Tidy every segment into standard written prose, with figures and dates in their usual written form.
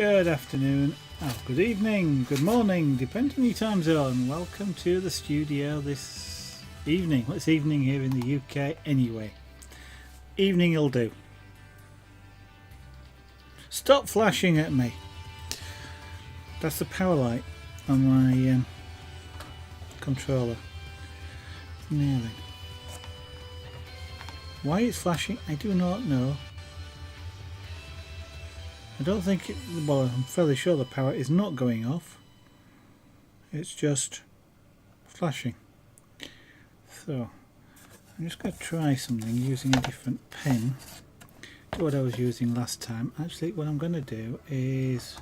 Good afternoon, good evening, good morning, depending on your time zone. Welcome to the studio this evening. Well, it's evening here in the UK anyway. Evening will do. Stop flashing at me. That's the power light on my controller. Nearly. Why it's flashing, I do not know. I don't think it, well, I'm fairly sure the power is not going off. It's just flashing. So, I'm just going to try something using a different pen to what I was using last time. Actually, what I'm going to do is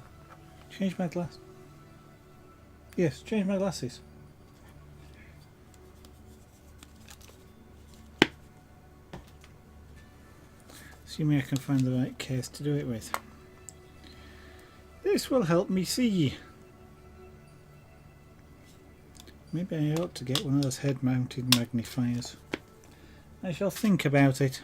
change my glass. Yes, change my glasses. Assuming I can find the right case to do it with. This will help me see. Maybe I ought to get one of those head-mounted magnifiers. I shall think about it.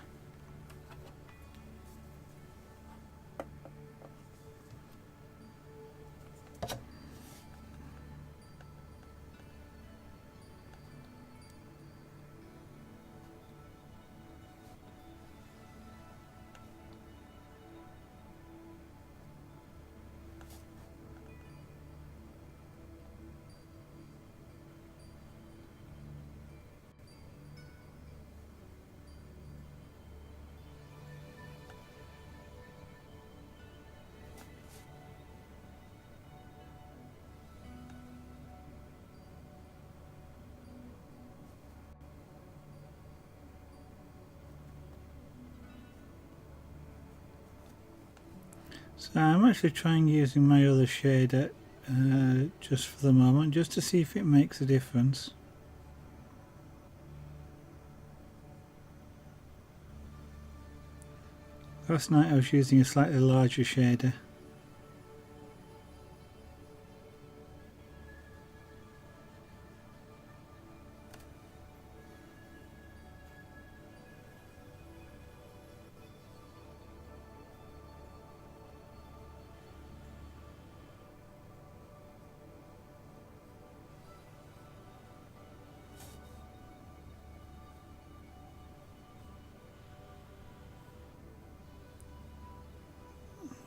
So I'm actually trying using my other shader just for the moment, just to see if it makes a difference. Last night I was using a slightly larger shader.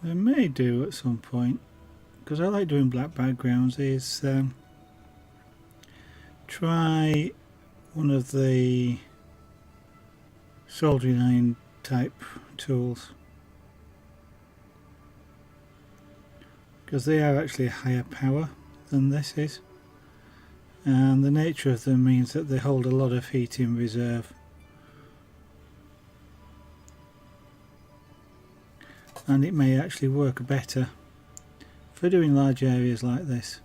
I may do at some point, because I like doing black backgrounds, is try one of the soldering iron type tools, because they are actually higher power than this is, and the nature of them means that they hold a lot of heat in reserve. And it may actually work better for doing large areas like this.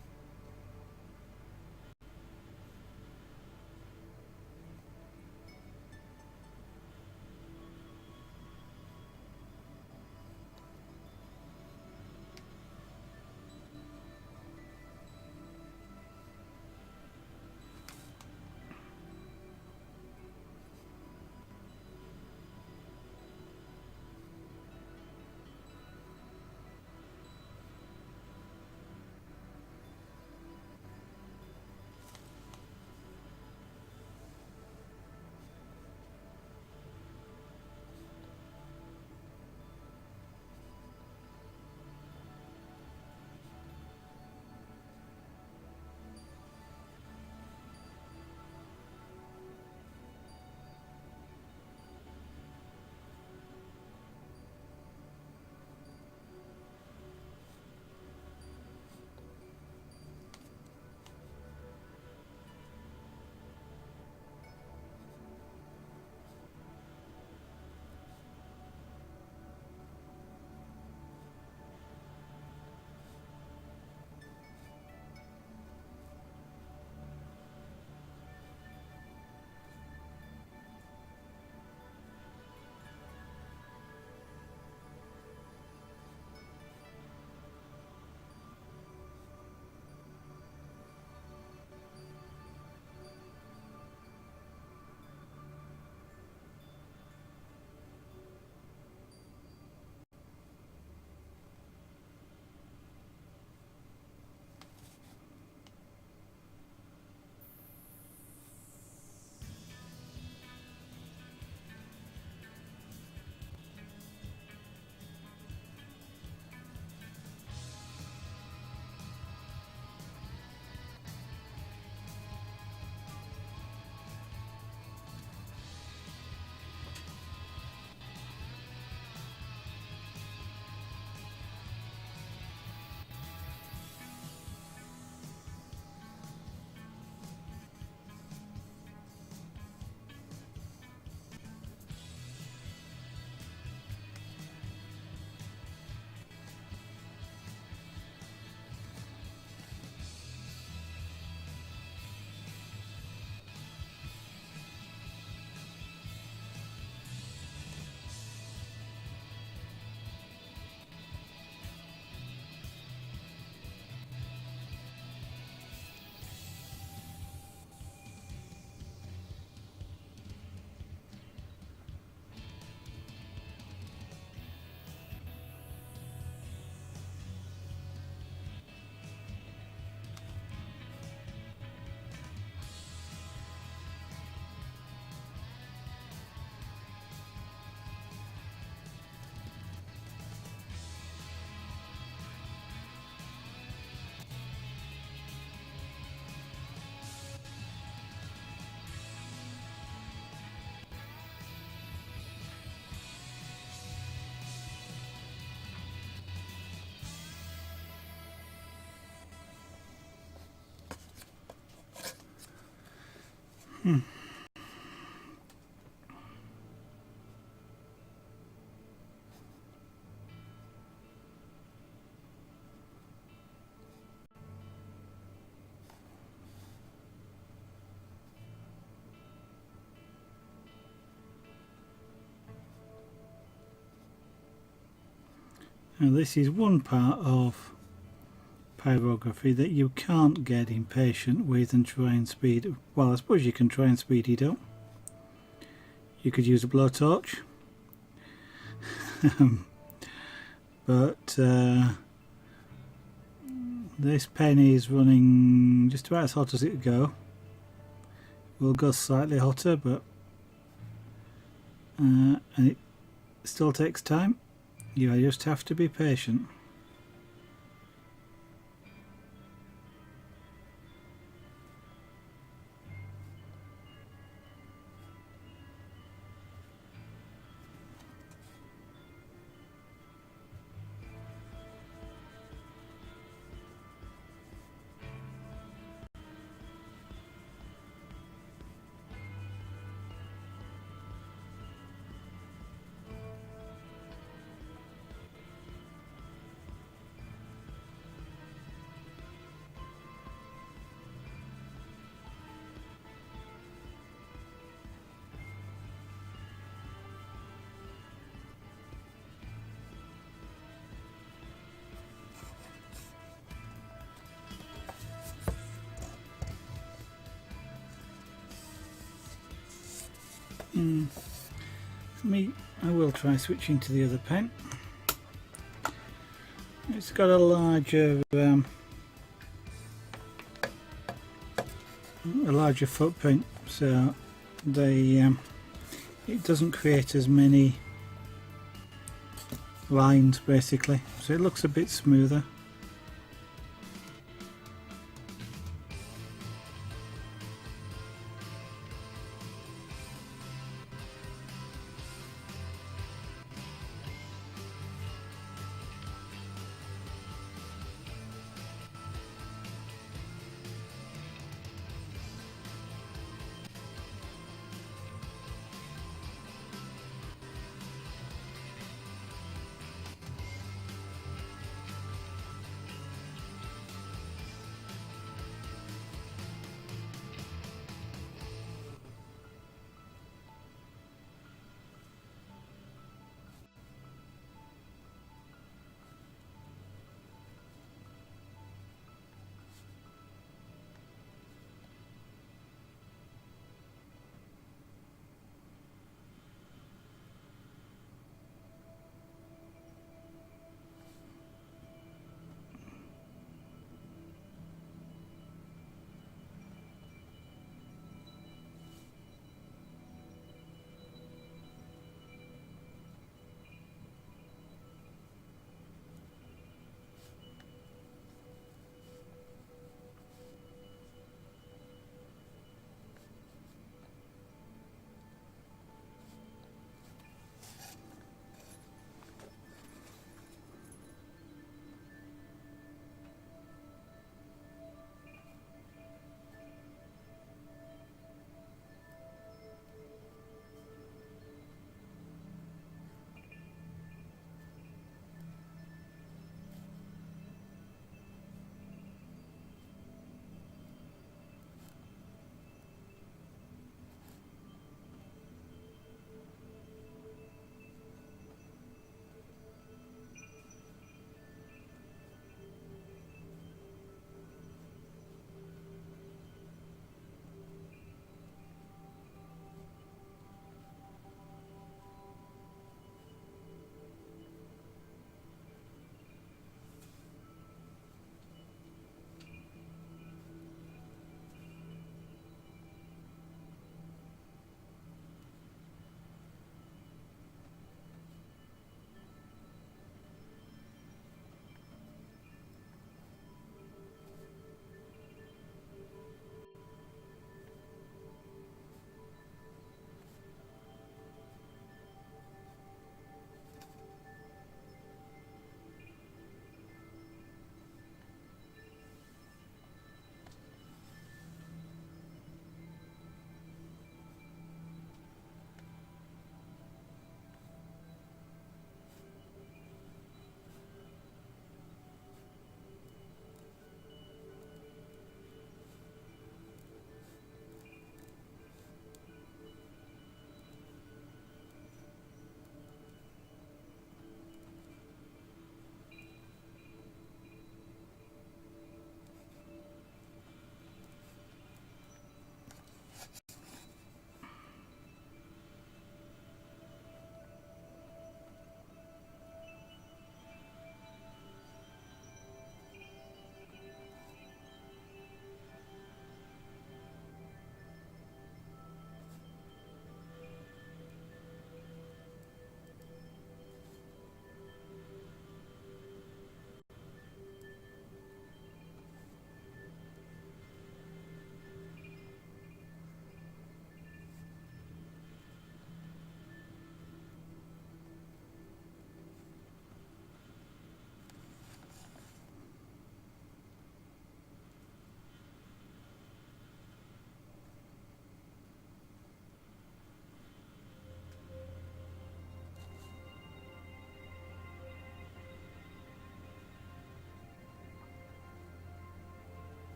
Now this is one part of pyrography that you can't get impatient with and try and speed. Well, I suppose you can try and speed it up. You could use a blowtorch, but this pen is running just about as hot as it would go. It will go slightly hotter, but and it still takes time. You just have to be patient. I will try switching to the other pen. It's got a larger footprint, so it doesn't create as many lines basically, so it looks a bit smoother.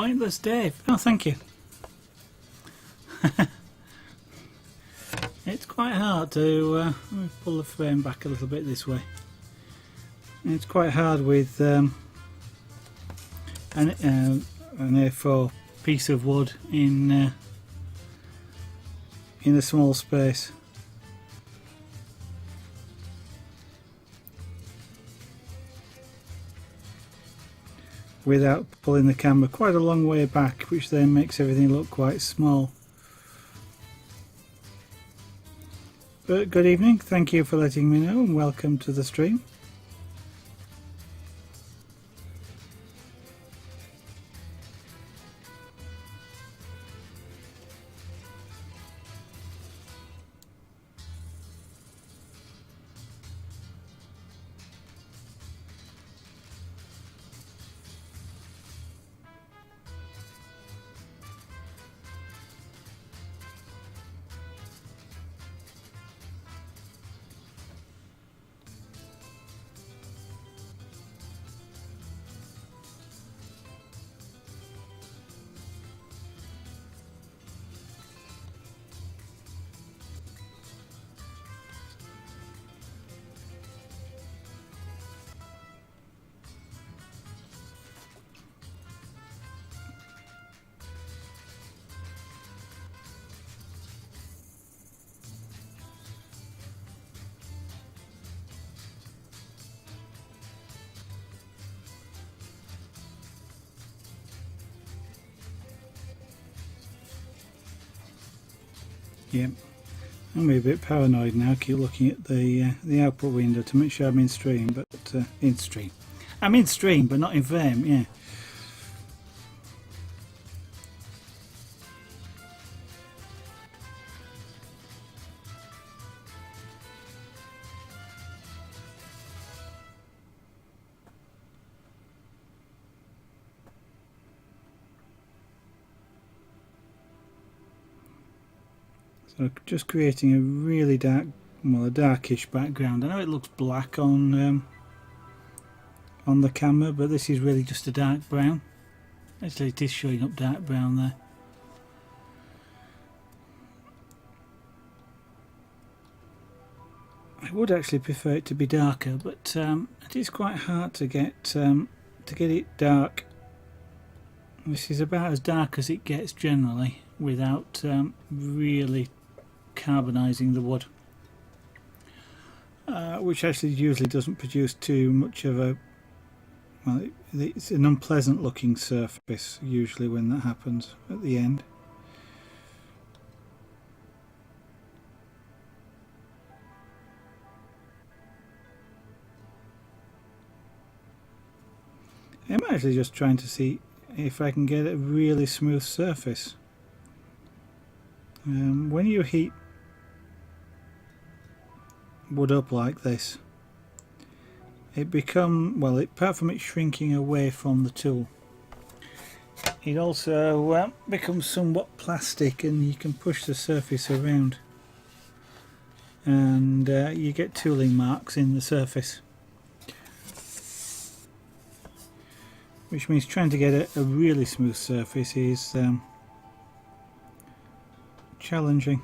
Pointless Dave. Oh, thank you. It's quite hard to let me pull the frame back a little bit this way. It's quite hard with an A4 piece of wood in a small space. Without pulling the camera quite a long way back, which then makes everything look quite small. But good evening, thank you for letting me know and welcome to the stream. Yep, I'm a bit paranoid now. Keep looking at the output window to make sure I'm in stream, but in stream. I'm in stream, but not in frame. Yeah. So just creating a really dark, well, a darkish background. I know it looks black on the camera, but this is really just a dark brown. Actually, it is showing up dark brown there. I would actually prefer it to be darker, but it is quite hard to get it dark. This is about as dark as it gets generally, without really carbonising the wood, which actually usually doesn't produce too much of a, well, it's an unpleasant looking surface usually when that happens at the end. I'm actually just trying to see if I can get a really smooth surface. When you heat wood up like this, it apart from it shrinking away from the tool, it also becomes somewhat plastic, and you can push the surface around, and you get tooling marks in the surface, which means trying to get a really smooth surface is challenging.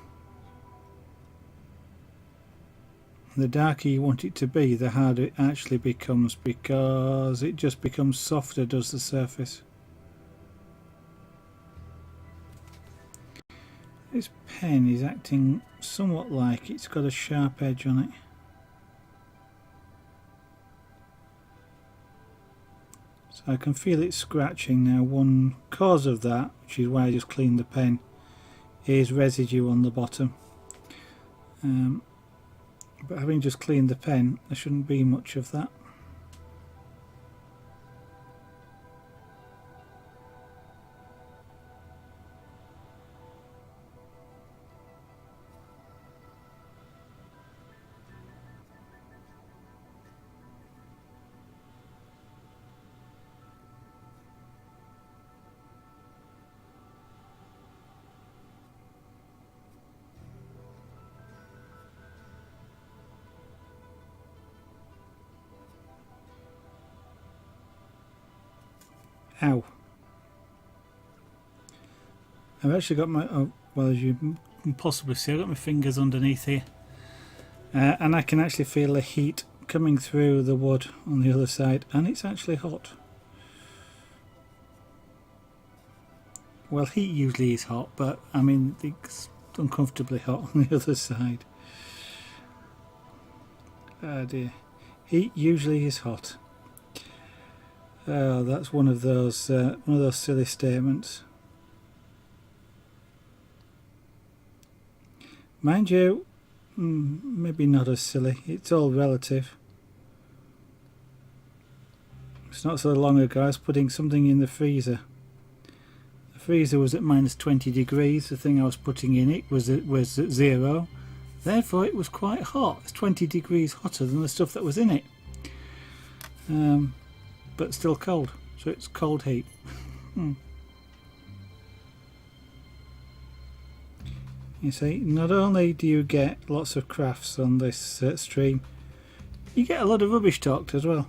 The darker you want it to be, the harder it actually becomes, because it just becomes softer, does the surface. This pen is acting somewhat like it's got a sharp edge on it. So I can feel it scratching now. One cause of that, which is why I just cleaned the pen, is residue on the bottom. But having just cleaned the pen, there shouldn't be much of that. Ow. I've actually got my, oh, well, as you can possibly see, I've got my fingers underneath here, and I can actually feel the heat coming through the wood on the other side, and it's actually hot. Well, heat usually is hot, but I mean it's uncomfortably hot on the other side. Oh dear, heat usually is hot. Oh, that's one of those silly statements. Mind you, maybe not as silly. It's all relative. It's not so long ago I was putting something in the freezer. The freezer was at minus 20 degrees. The thing I was putting in it was at 0. Therefore, it was quite hot. It's 20 degrees hotter than the stuff that was in it. But still cold. So it's cold heat. You see, not only do you get lots of crafts on this stream, you get a lot of rubbish talked as well.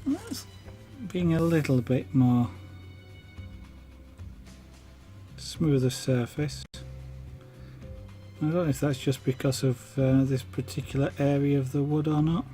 That's being a little bit more smoother surface. I don't know if that's just because of this particular area of the wood or not.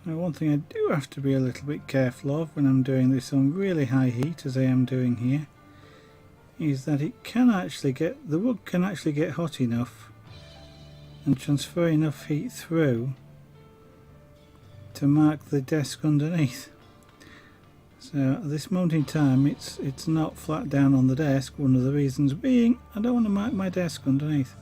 Now, one thing I do have to be a little bit careful of when I'm doing this on really high heat, as I am doing here, is that it can actually get, the wood can actually get hot enough and transfer enough heat through to mark the desk underneath. So at this moment in time it's not flat down on the desk, one of the reasons being I don't want to mark my desk underneath.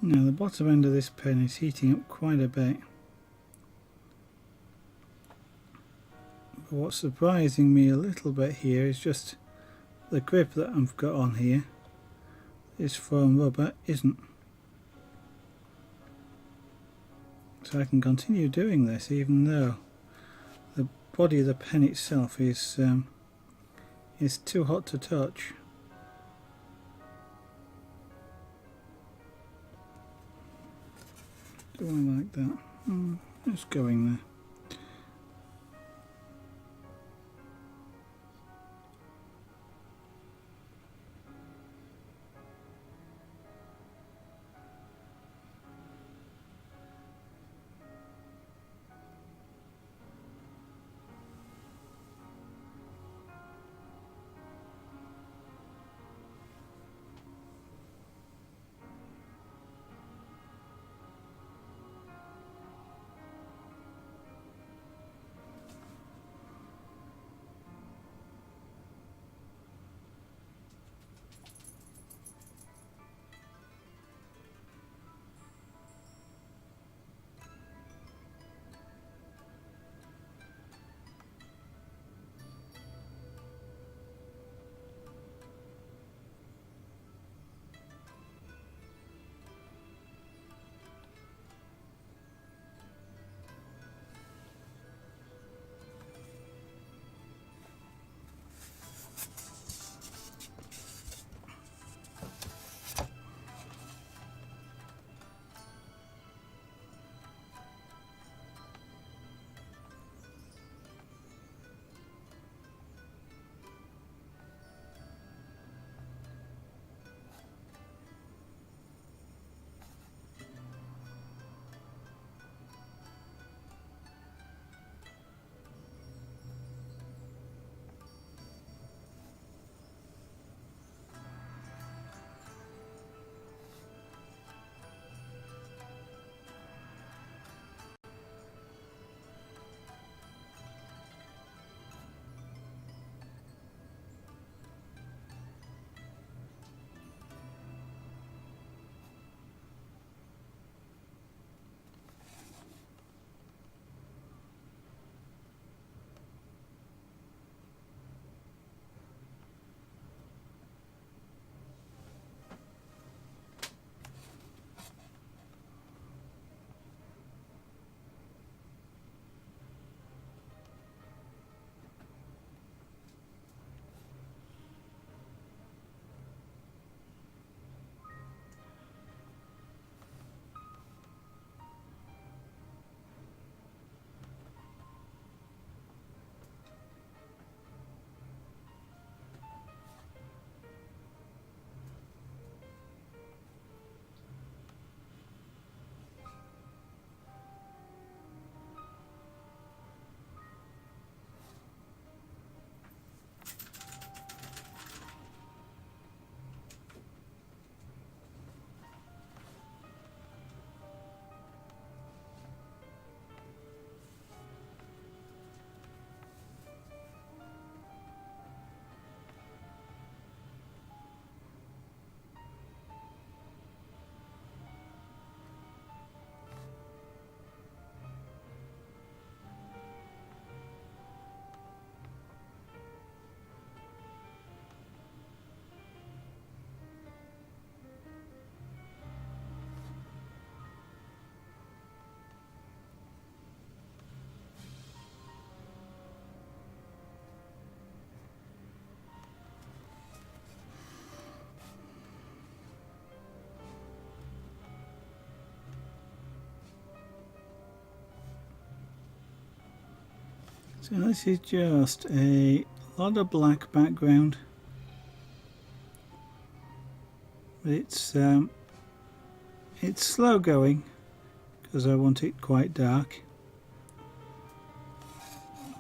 Now the bottom end of this pen is heating up quite a bit. But what's surprising me a little bit here is just the grip that I've got on here. This foam rubber isn't. So I can continue doing this even though the body of the pen itself is too hot to touch. Do I like that? It's going there. So this is just a lot of black background, but it's slow going because I want it quite dark,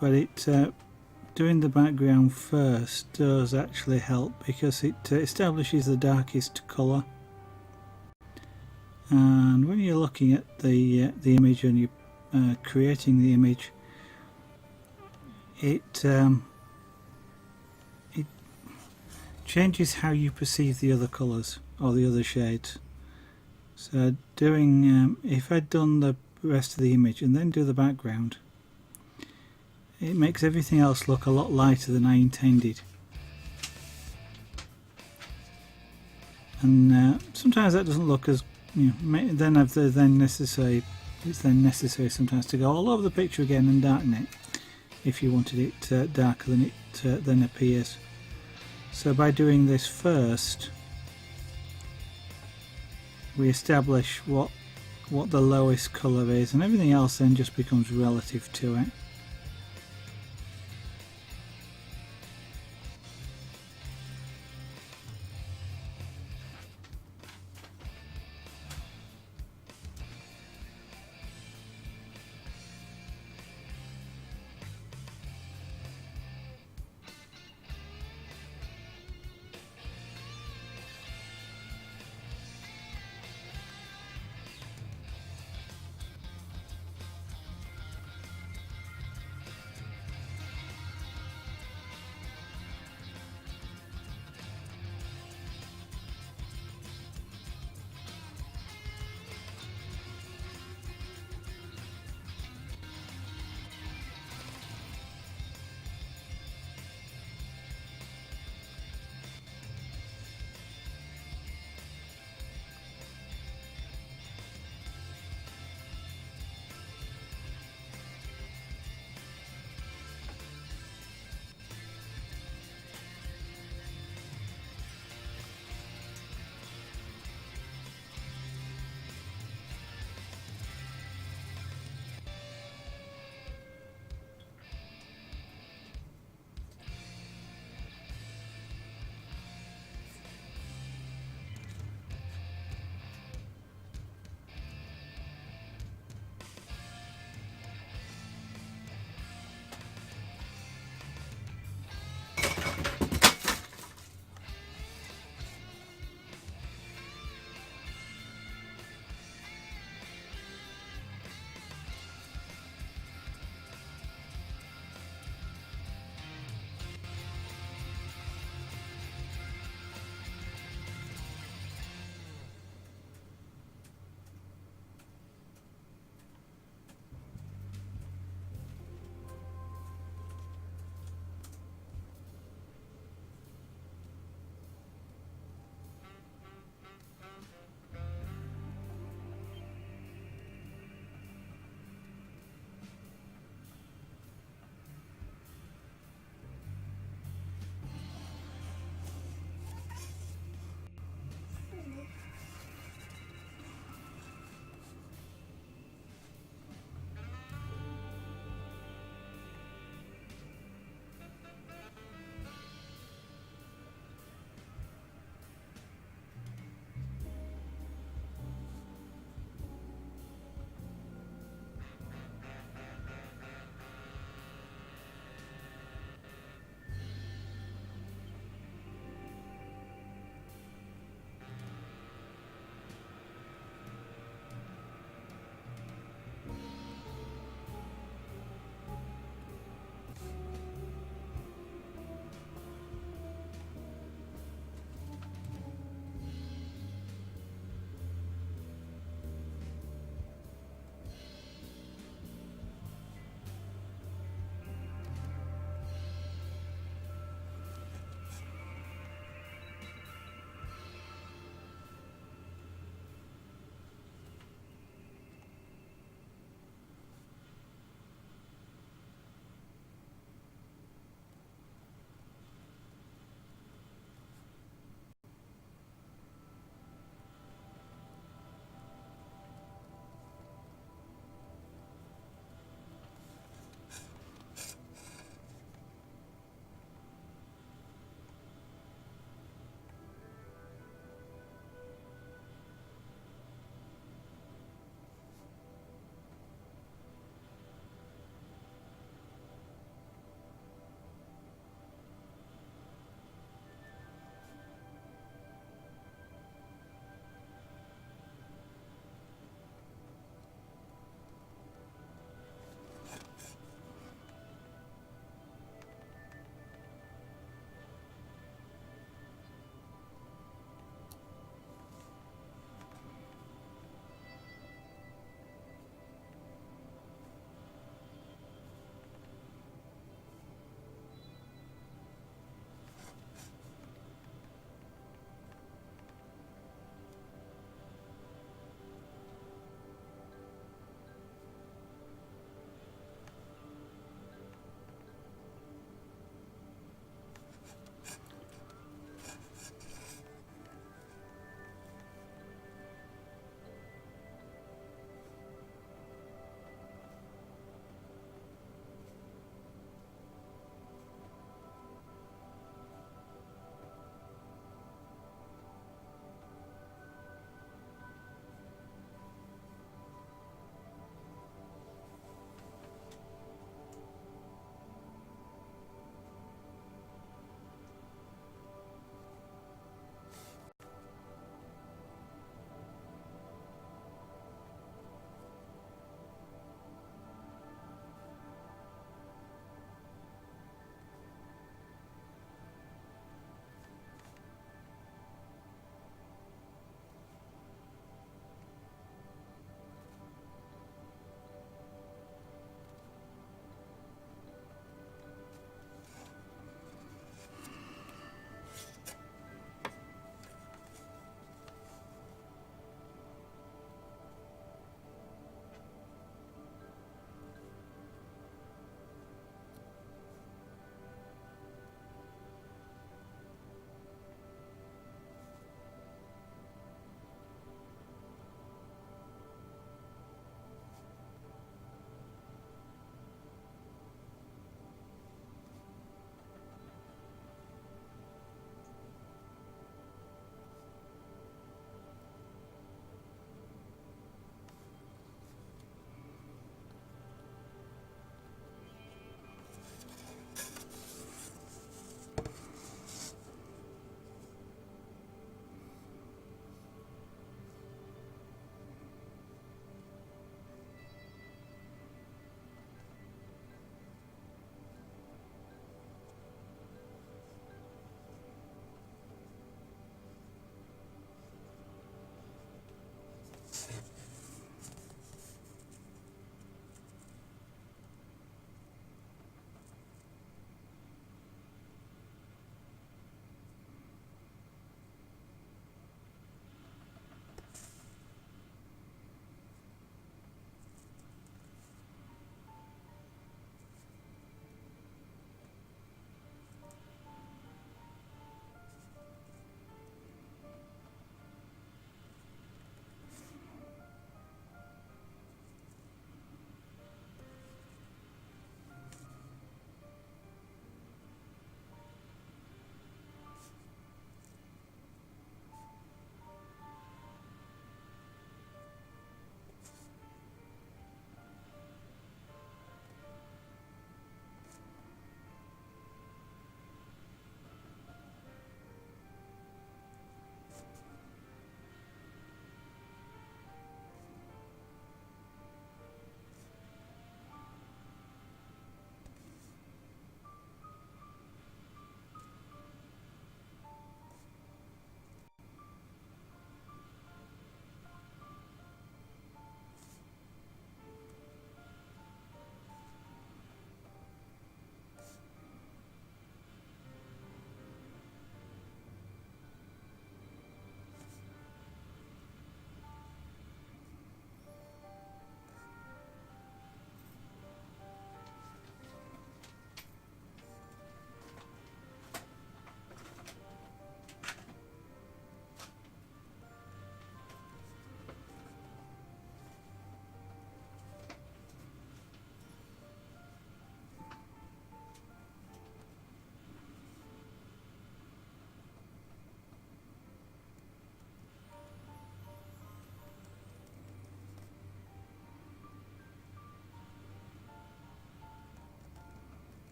but doing the background first does actually help because it establishes the darkest colour. And when you're looking at the image and you're creating the image, it changes how you perceive the other colours or the other shades. So doing if I'd done the rest of the image and then do the background, it makes everything else look a lot lighter than I intended. And sometimes that doesn't look as, then it's then necessary sometimes to go all over the picture again and darken it if you wanted it darker than it then appears. So by doing this first, we establish what the lowest colour is, and everything else then just becomes relative to it.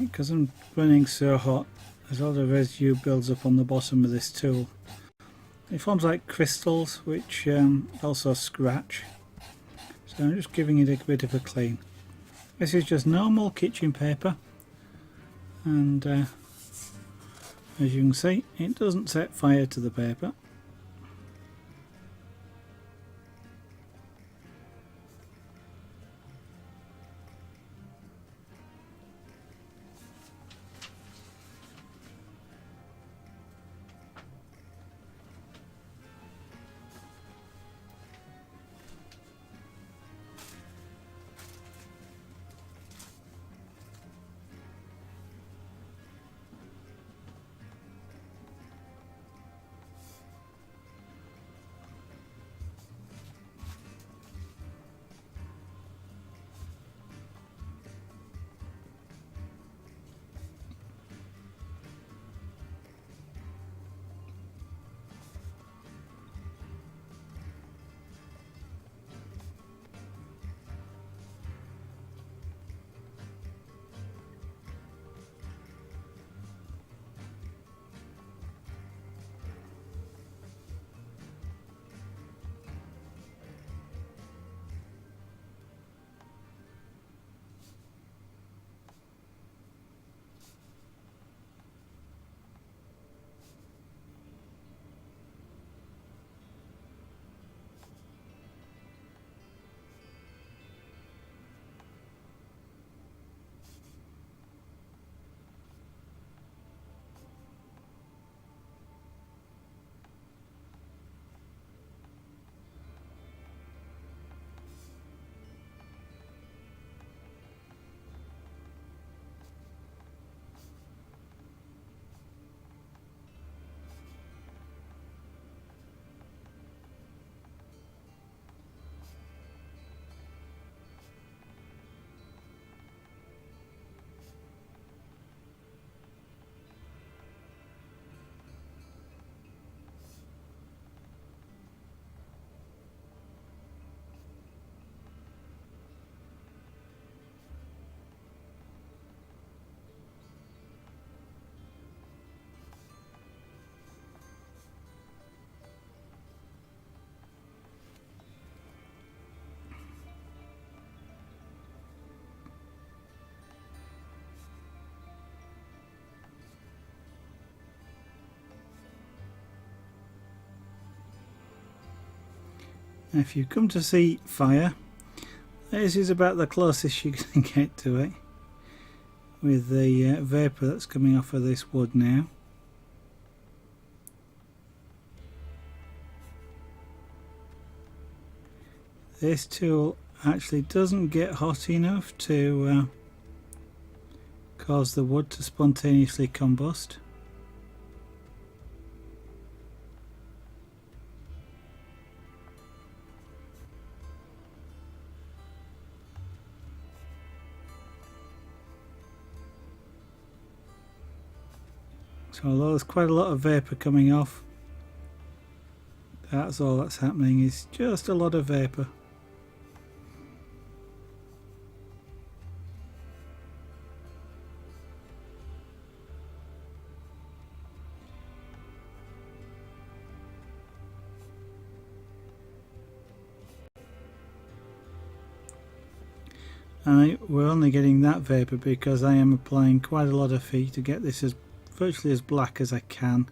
because I'm running so hot, there's a lot of residue builds up on the bottom of this tool. It forms like crystals which also scratch, so I'm just giving it a bit of a clean. This is just normal kitchen paper, and as you can see, it doesn't set fire to the paper. If you come to see fire, this is about the closest you can get to it, with the vapour that's coming off of this wood now. This tool actually doesn't get hot enough to cause the wood to spontaneously combust. So although there's quite a lot of vapour coming off, that's all that's happening, is just a lot of vapour. And we're only getting that vapour because I am applying quite a lot of heat to get this as virtually as black as I can.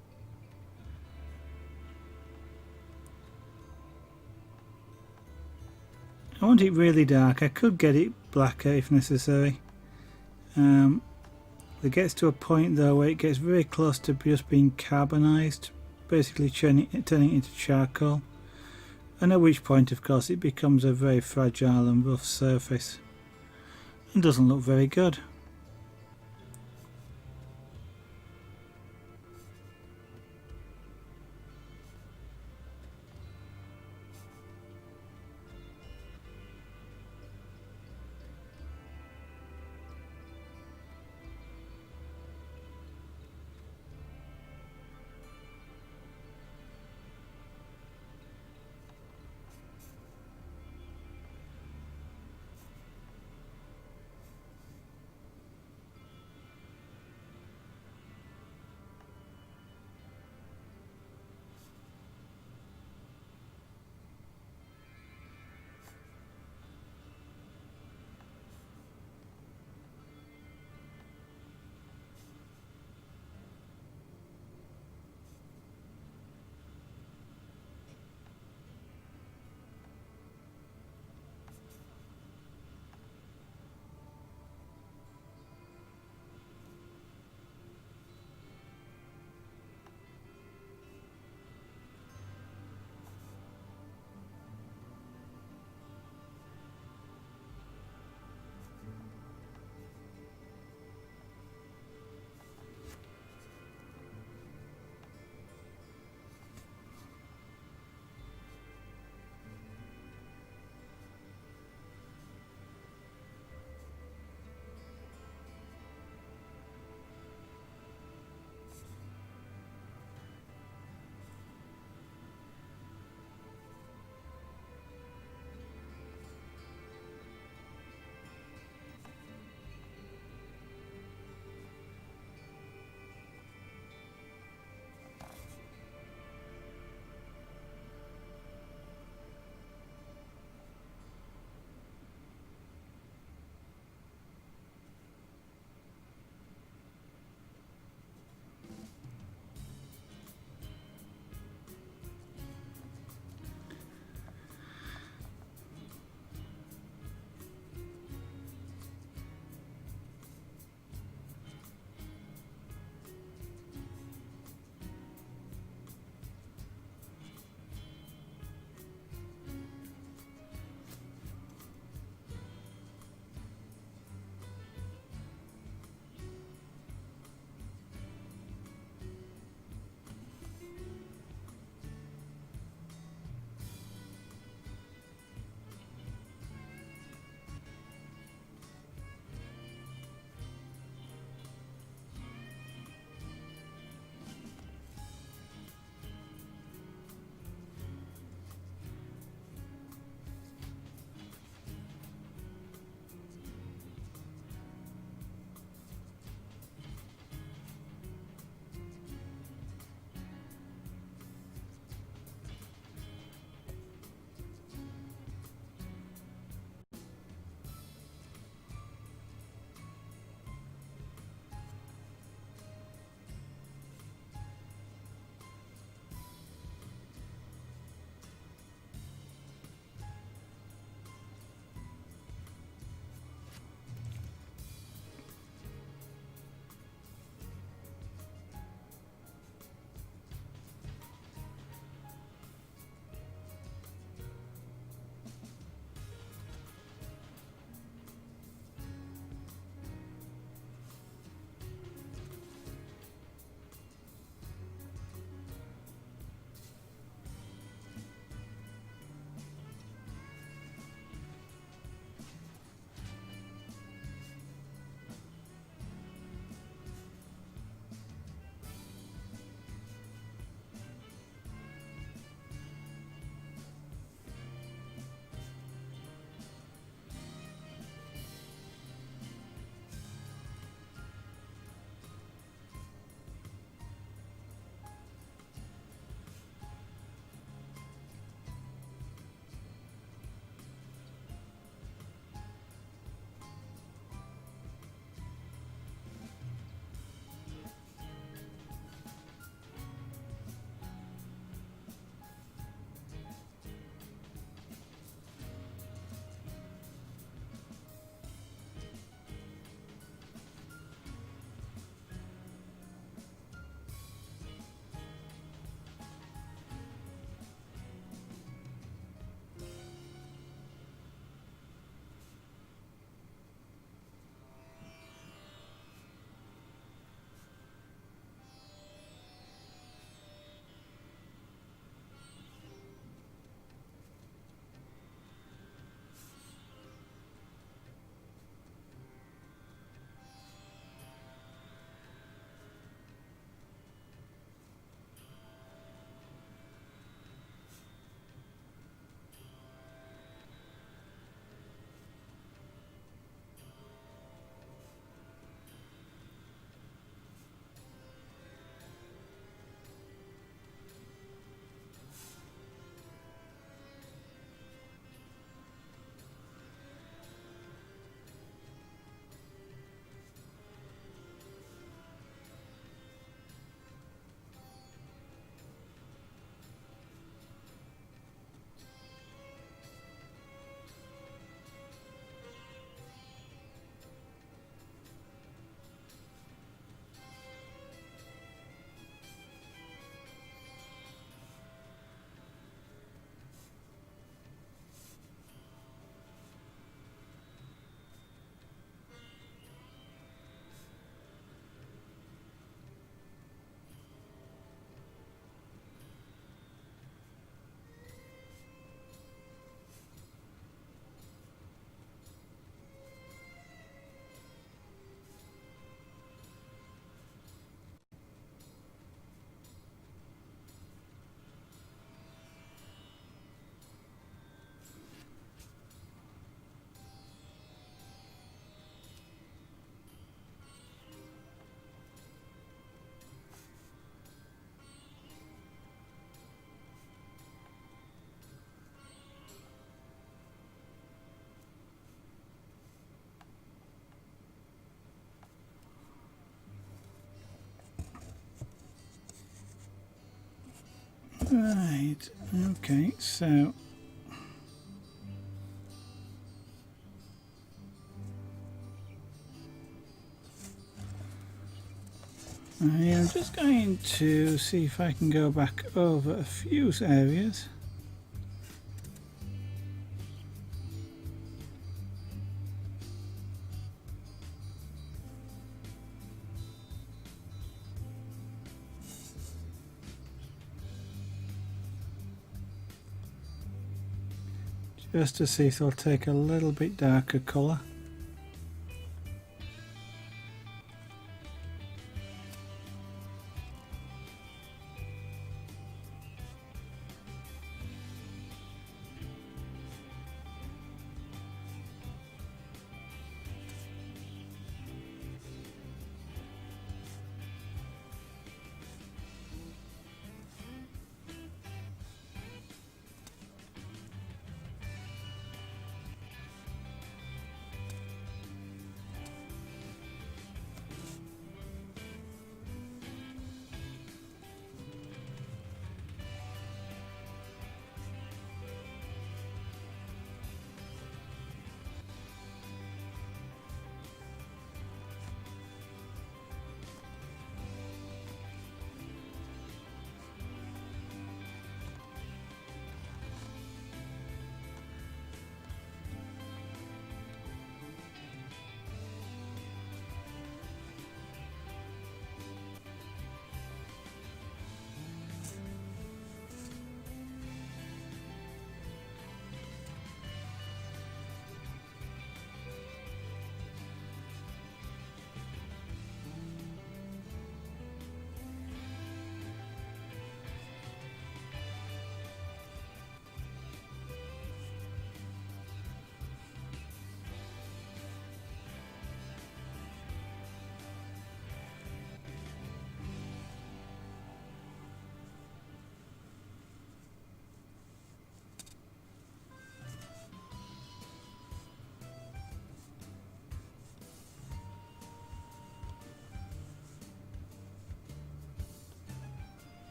I want it really dark. I could get it blacker if necessary. It gets to a point though where it gets very close to just being carbonised, basically turning it into charcoal, and at which point of course it becomes a very fragile and rough surface and doesn't look very good. Right, okay, so I am just going to see if I can go back over a few areas. Just to see if they'll take a little bit darker colour.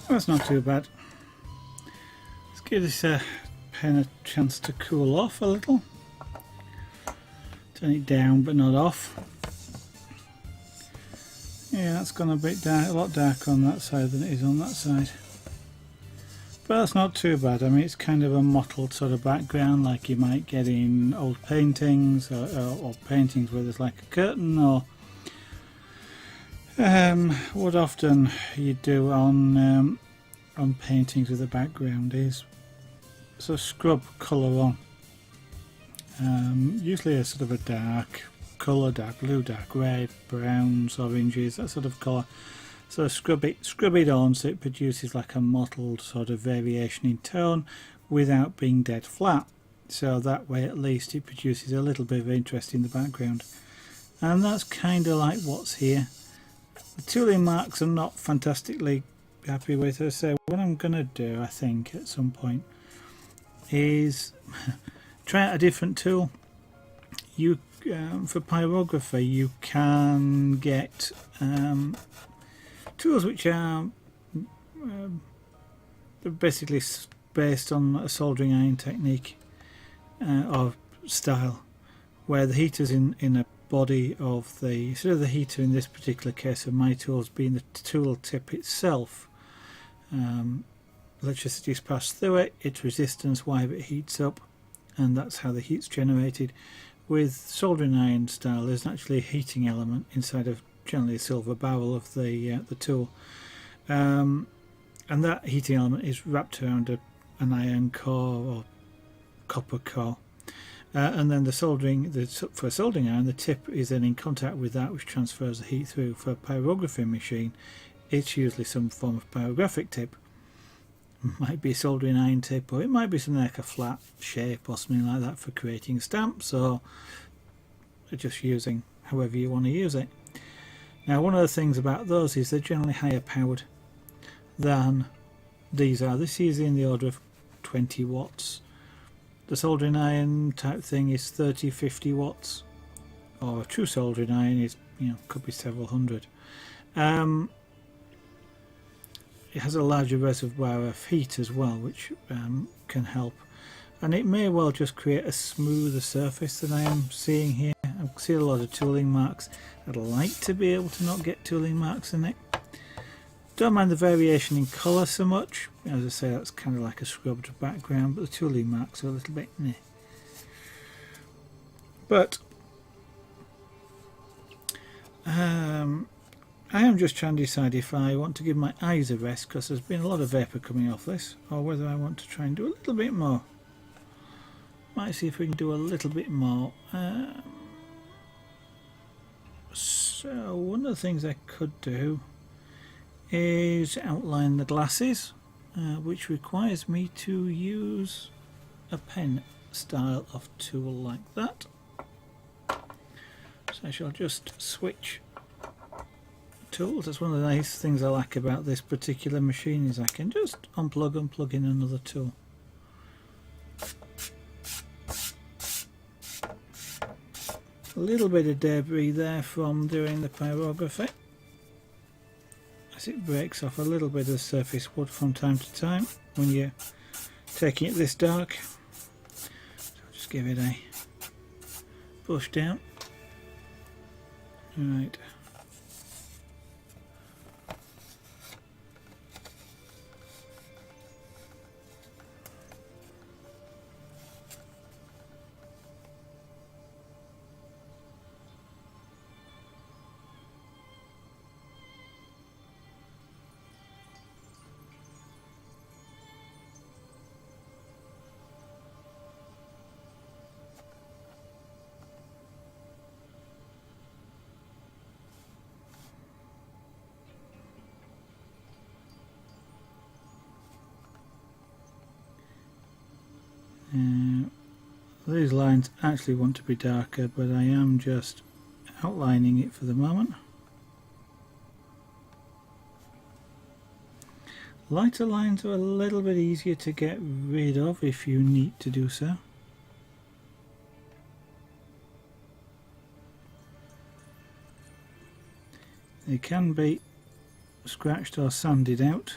That's not too bad. Let's give this pen a chance to cool off a little. Turn it down but not off. Yeah, that's gone a bit dark, a lot darker on that side than it is on that side. But that's not too bad. I mean, it's kind of a mottled sort of background like you might get in old paintings or paintings where there's like a curtain, or what often you do on paintings with a background is sort of scrub colour on. Usually a sort of a dark colour, dark blue, dark red, browns, oranges, that sort of colour. So scrub it on so it produces like a mottled sort of variation in tone without being dead flat. So that way at least it produces a little bit of interest in the background. And that's kind of like what's here. The tooling marks I'm not fantastically happy with. So what I'm going to do, I think, at some point is try out a different tool. You for pyrography you can get tools which are basically based on a soldering iron technique or style, where the heater's in a body of the, instead of the heater in this particular case of my tools being the tool tip itself, electricity is passed through it, its resistance while it heats up, and that's how the heat's generated. With soldering iron style, there's actually a heating element inside of generally a silver barrel of the tool, and that heating element is wrapped around an iron core or copper core, and then for a soldering iron, the tip is then in contact with that, which transfers the heat through. For a pyrography machine, it's usually some form of pyrographic tip. It might be a soldering iron tip, or it might be something like a flat shape or something like that for creating stamps, or just using however you want to use it. Now, one of the things about those is they're generally higher powered than these are. This is in the order of 20 watts. The soldering iron type thing is 30-50 watts, or a true soldering iron is, could be several hundred. It has a larger reservoir of heat as well, which can help, and it may well just create a smoother surface than I am seeing here. I see a lot of tooling marks. I'd like to be able to not get tooling marks in it. Don't mind the variation in colour so much. As I say, that's kind of like a scrubbed background, but the tooling marks are a little bit meh. But I am just trying to decide if I want to give my eyes a rest, because there's been a lot of vapour coming off this, or whether I want to try and do a little bit more. Might see if we can do a little bit more. So one of the things I could do is outline the glasses, which requires me to use a pen style of tool like that. So I shall just switch tools. That's one of the nice things I like about this particular machine, is I can just unplug and plug in another tool. A little bit of debris there from doing the pyrography, as it breaks off a little bit of surface wood from time to time when you're taking it this dark. So I'll just give it a brush down. Right. These lines actually want to be darker, but I am just outlining it for the moment. Lighter lines are a little bit easier to get rid of if you need to do so. They can be scratched or sanded out.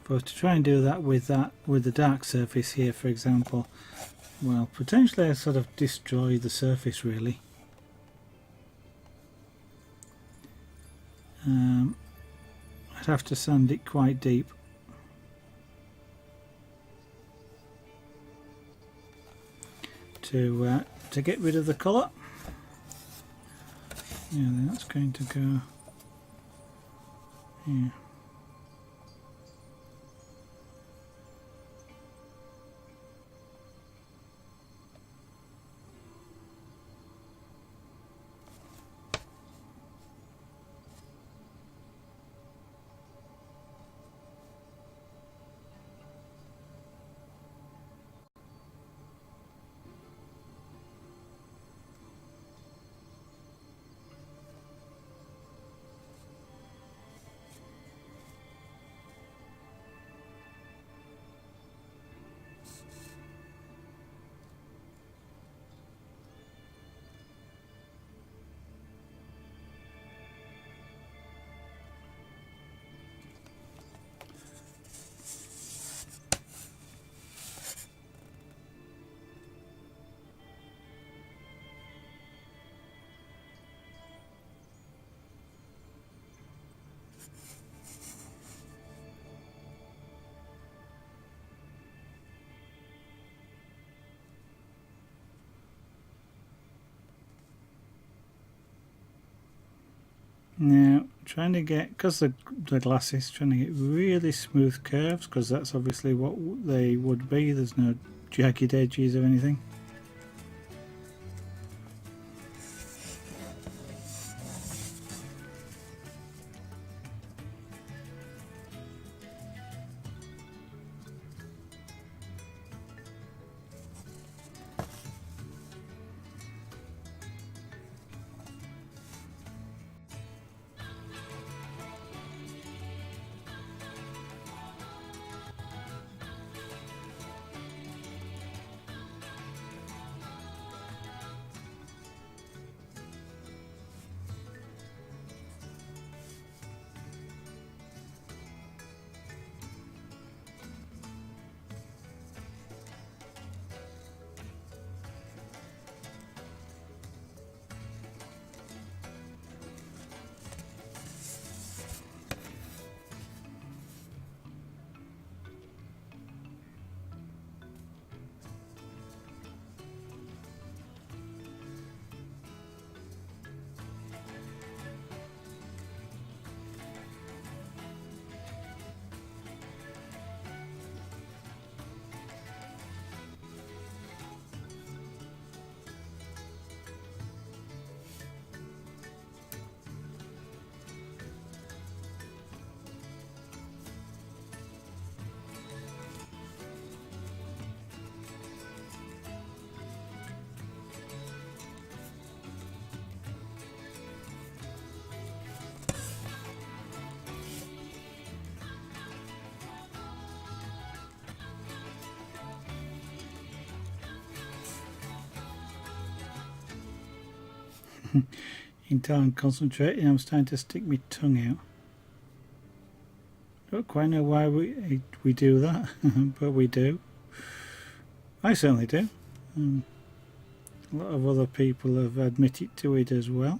For us to try and do that with the dark surface here, for example, well, potentially I sort of destroy the surface really. I'd have to sand it quite deep. To get rid of the colour. Yeah, then that's going to go here. Now, trying to get, because the glasses, trying to get really smooth curves, because that's obviously what they would be. There's no jagged edges or anything. Until I'm concentrating, I'm starting to stick my tongue out. Don't quite know why we do that, but we do. I certainly do. A lot of other people have admitted to it as well.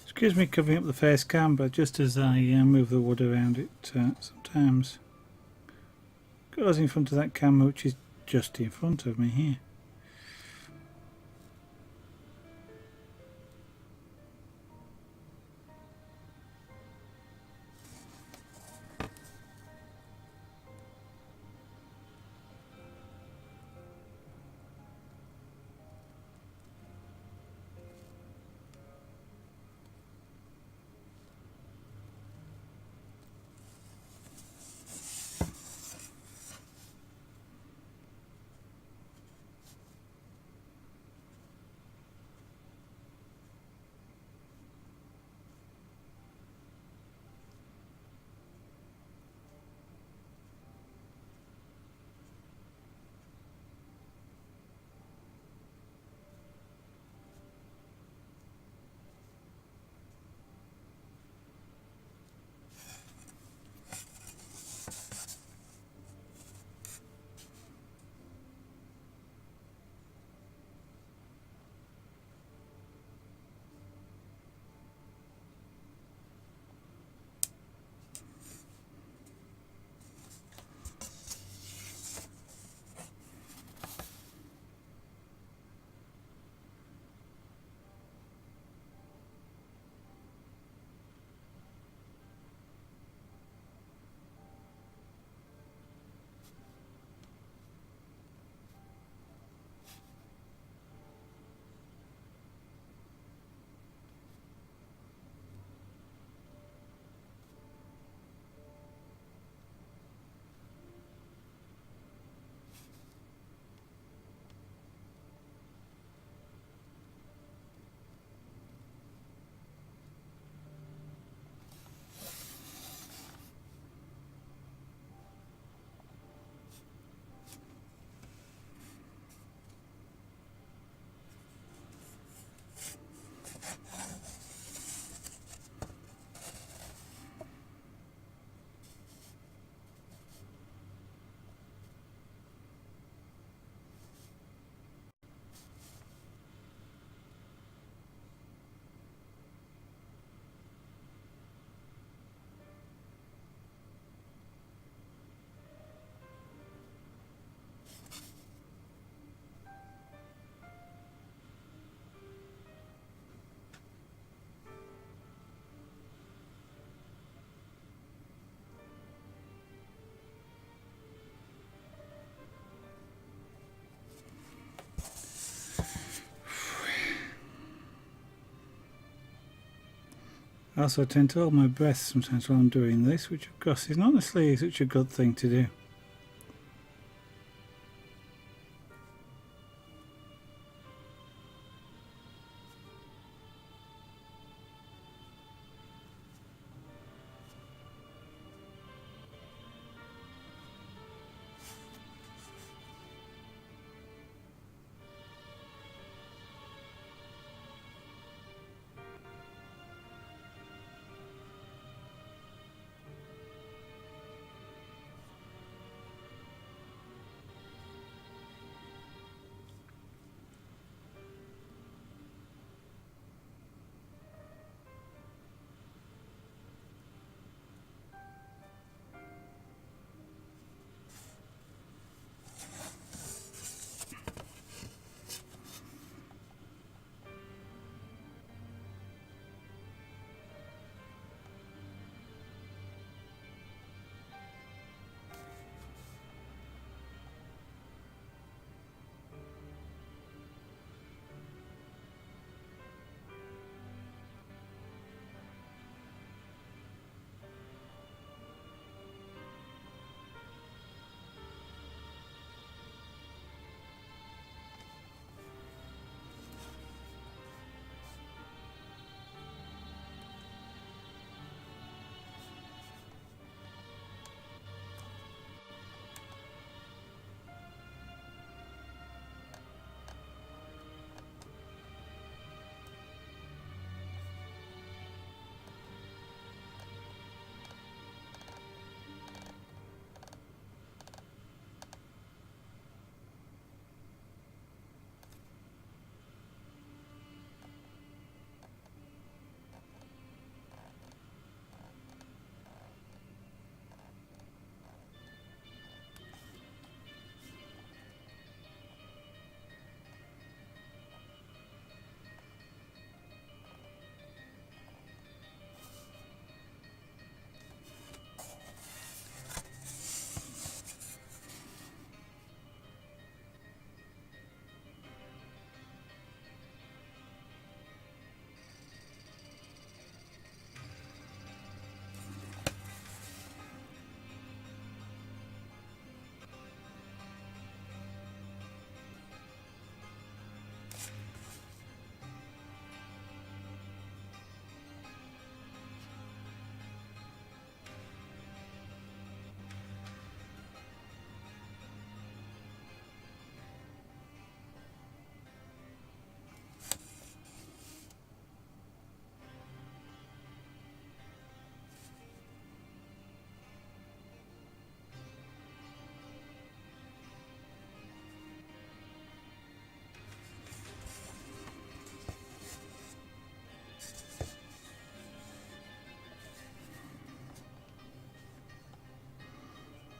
Excuse me covering up the face cam, but just as I move the wood around it, sometimes goes in front of that camera, which is just in front of me here. I also tend to hold my breath sometimes while I'm doing this, which of course is not necessarily such a good thing to do.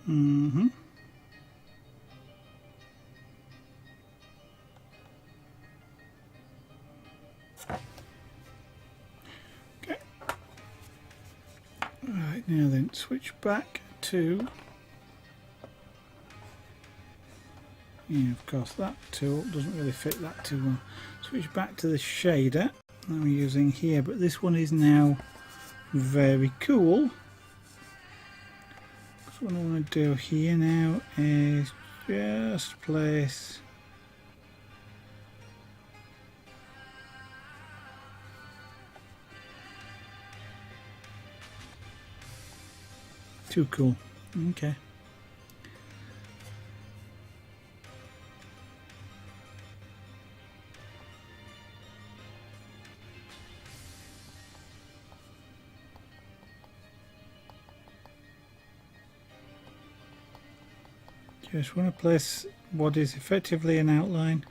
Mm-hmm. Okay. Right, now then, switch back to... Yeah, of course, that tool doesn't really fit that too well. Switch back to the shader that I'm using here, but this one is now very cool. So what I want to do here now is just place too cool. Okay. Just want to place what is effectively an outline,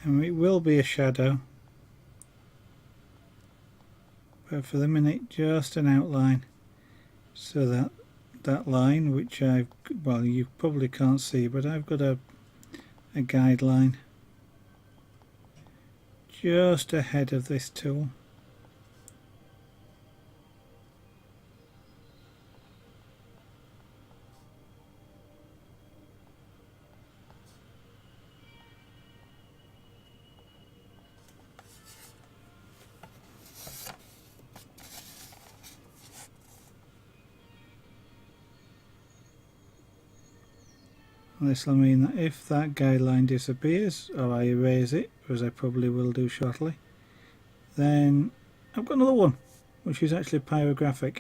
and it will be a shadow, but for the minute just an outline, so that that line, which I've, well, you probably can't see, but I've got a guideline just ahead of this tool. This will mean that if that guideline disappears, or I erase it, as I probably will do shortly, then I've got another one, which is actually pyrographic.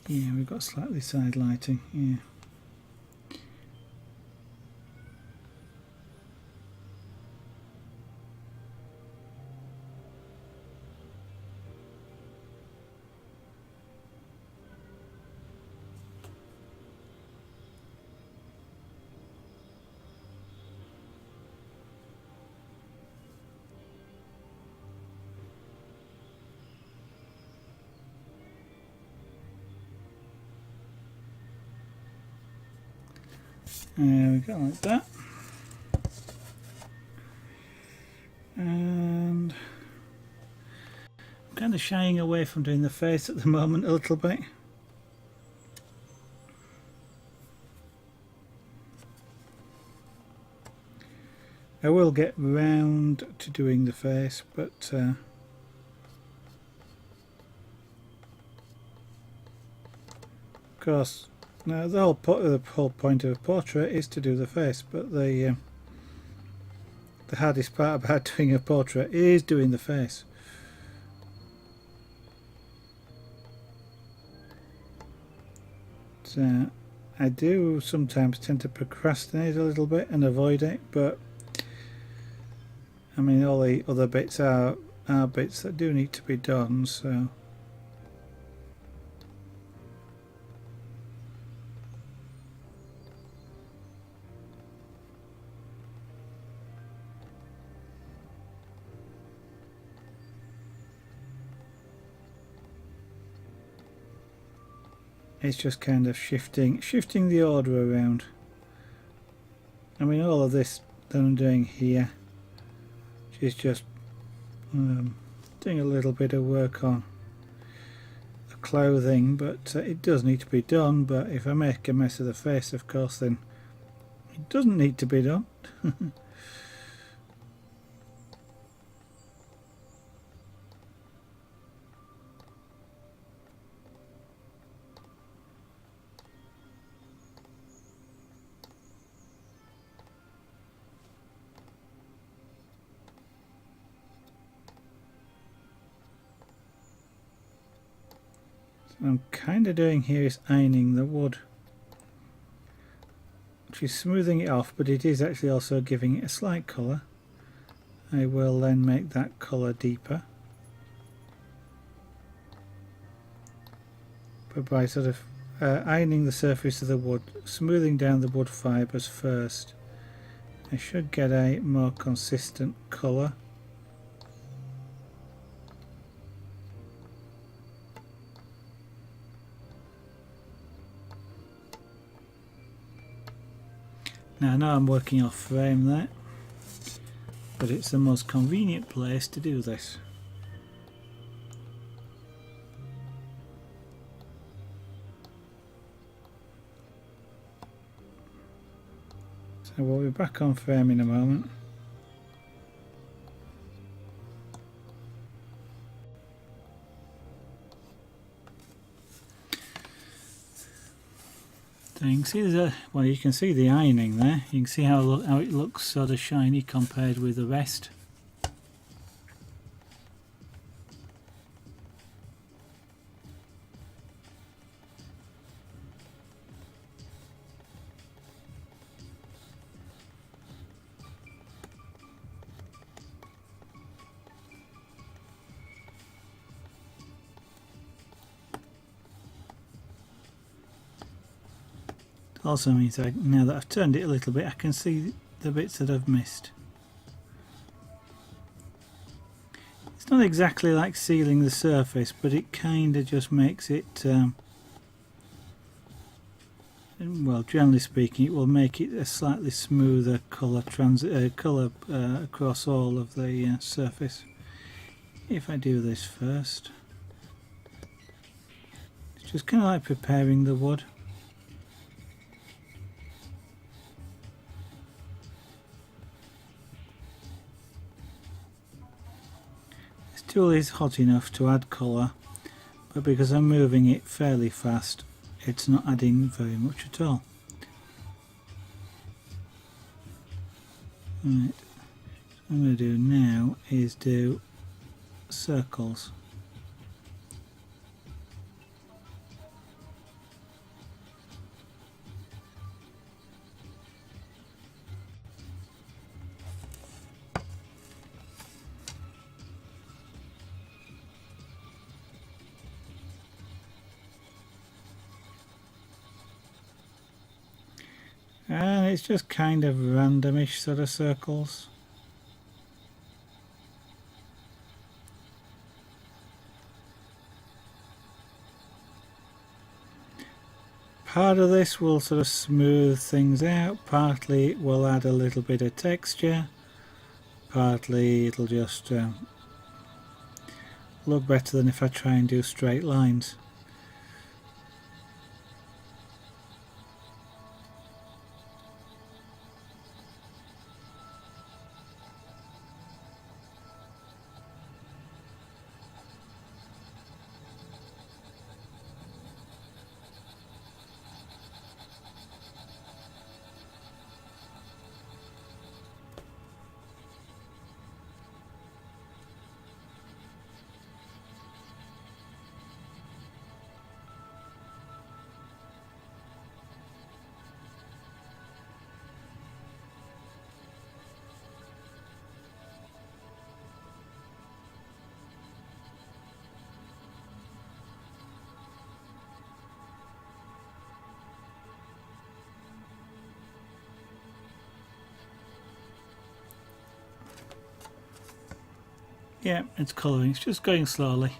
Yeah, we've got slightly side lighting, yeah. There we go, like that. And I'm kind of shying away from doing the face at the moment a little bit. I will get round to doing the face, but of course, now the whole point of a portrait is to do the face, but the hardest part about doing a portrait is doing the face. So I do sometimes tend to procrastinate a little bit and avoid it, but I mean all the other bits are bits that do need to be done, so it's just kind of shifting the order around. I mean all of this that I'm doing here is just doing a little bit of work on the clothing, but it does need to be done. But if I make a mess of the face, of course, then it doesn't need to be done. What I'm kind of doing here is ironing the wood, which is smoothing it off, but it is actually also giving it a slight colour. I will then make that colour deeper, but by sort of ironing the surface of the wood, smoothing down the wood fibres first, I should get a more consistent colour. Now I know I'm working off frame there, but it's the most convenient place to do this. So we'll be back on frame in a moment. So you can see well, you can see the ironing there. You can see how it looks sort of shiny compared with the rest. Also means now that I've turned it a little bit, I can see the bits that I've missed. It's not exactly like sealing the surface, but it kind of just makes it, well, generally speaking, it will make it a slightly smoother colour across all of the surface. If I do this first, it's just kind of like preparing the wood. tool is hot enough to add colour, but because I'm moving it fairly fast, it's not adding very much at all. Right, what I'm going to do now is do circles. And it's just kind of randomish sort of circles. Part of this will sort of smooth things out, partly it will add a little bit of texture, partly it'll just look better than if I try and do straight lines. Yeah, it's colouring, it's just going slowly.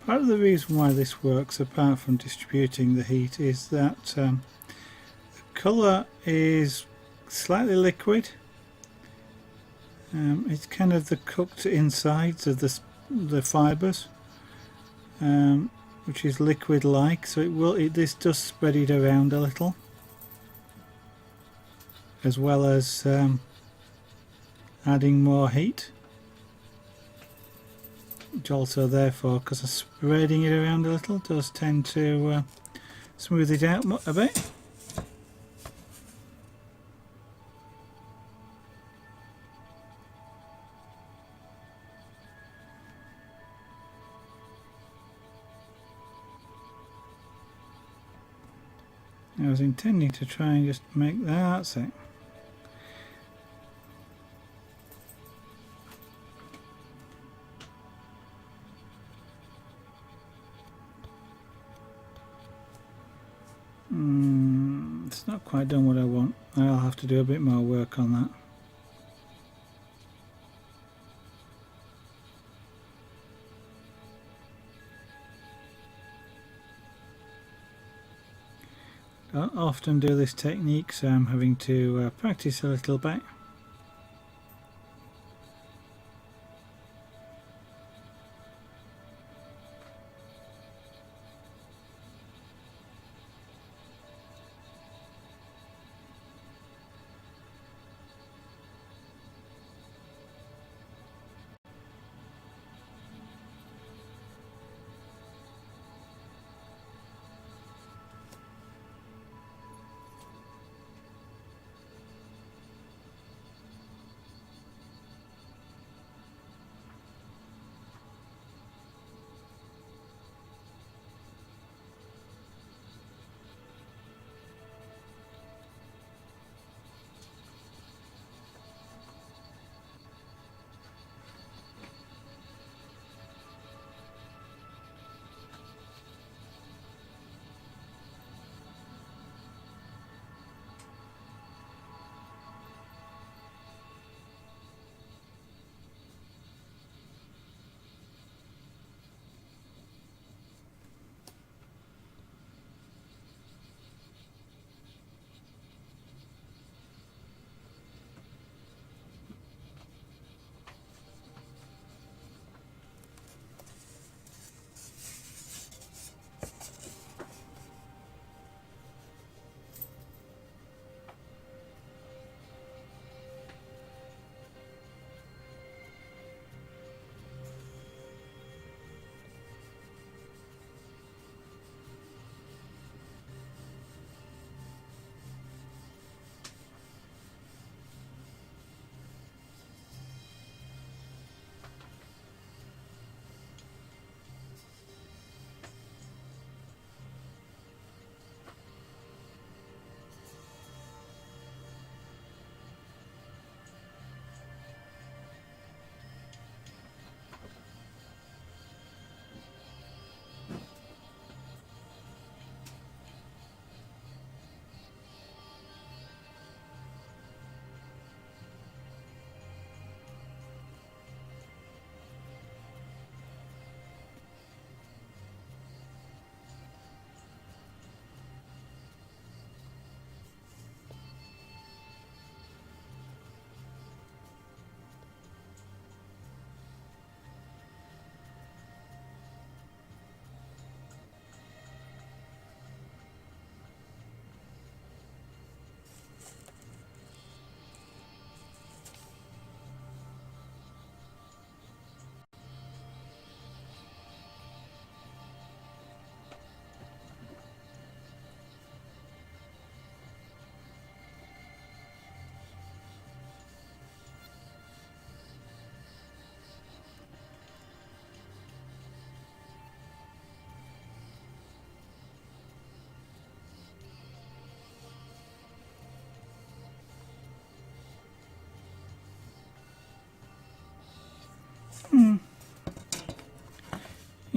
Part of the reason why this works, apart from distributing the heat, is that the colour is slightly liquid. It's kind of the cooked insides of the fibres, which is liquid-like, so this does spread it around a little, as well as adding more heat. Which also, therefore, because of spreading it around a little, does tend to smooth it out a bit. I was intending to try and just make that's it. It's not quite done what I want. I'll have to do a bit more work on that. Don't often do this technique, so I'm having to practice a little bit.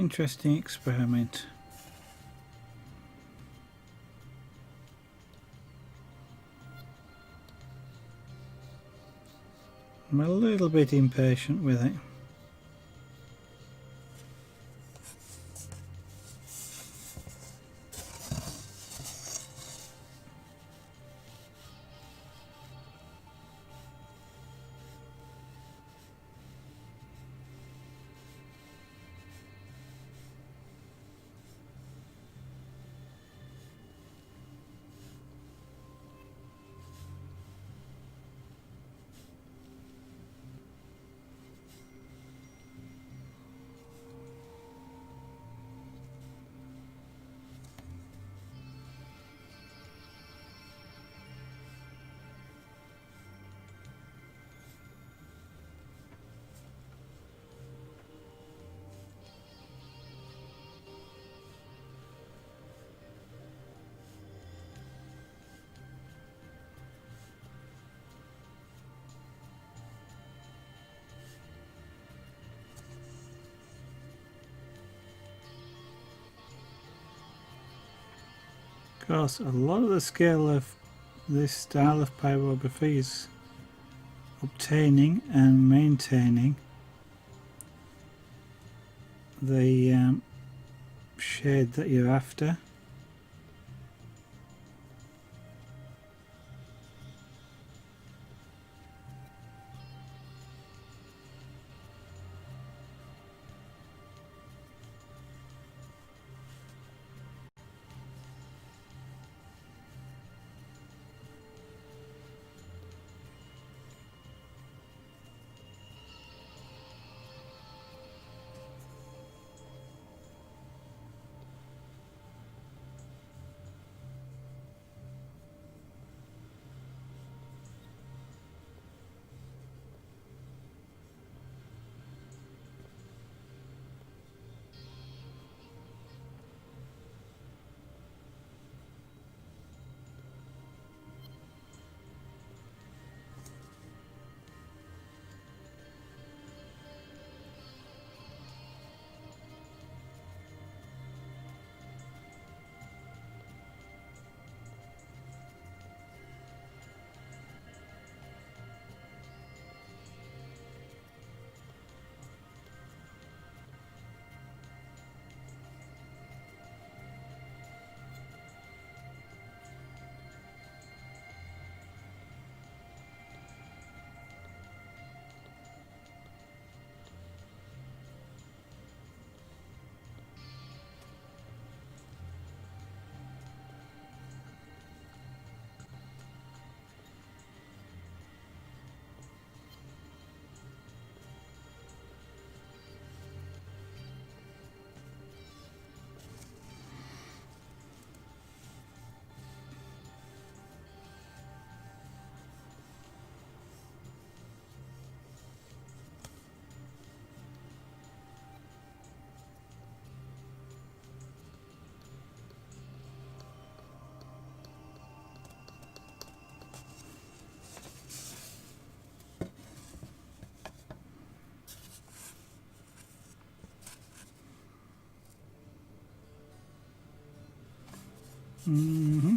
interesting experiment. I'm a little bit impatient with it. Of course, a lot of the skill of this style of pyrography is obtaining and maintaining the shade that you're after. Mm-hmm.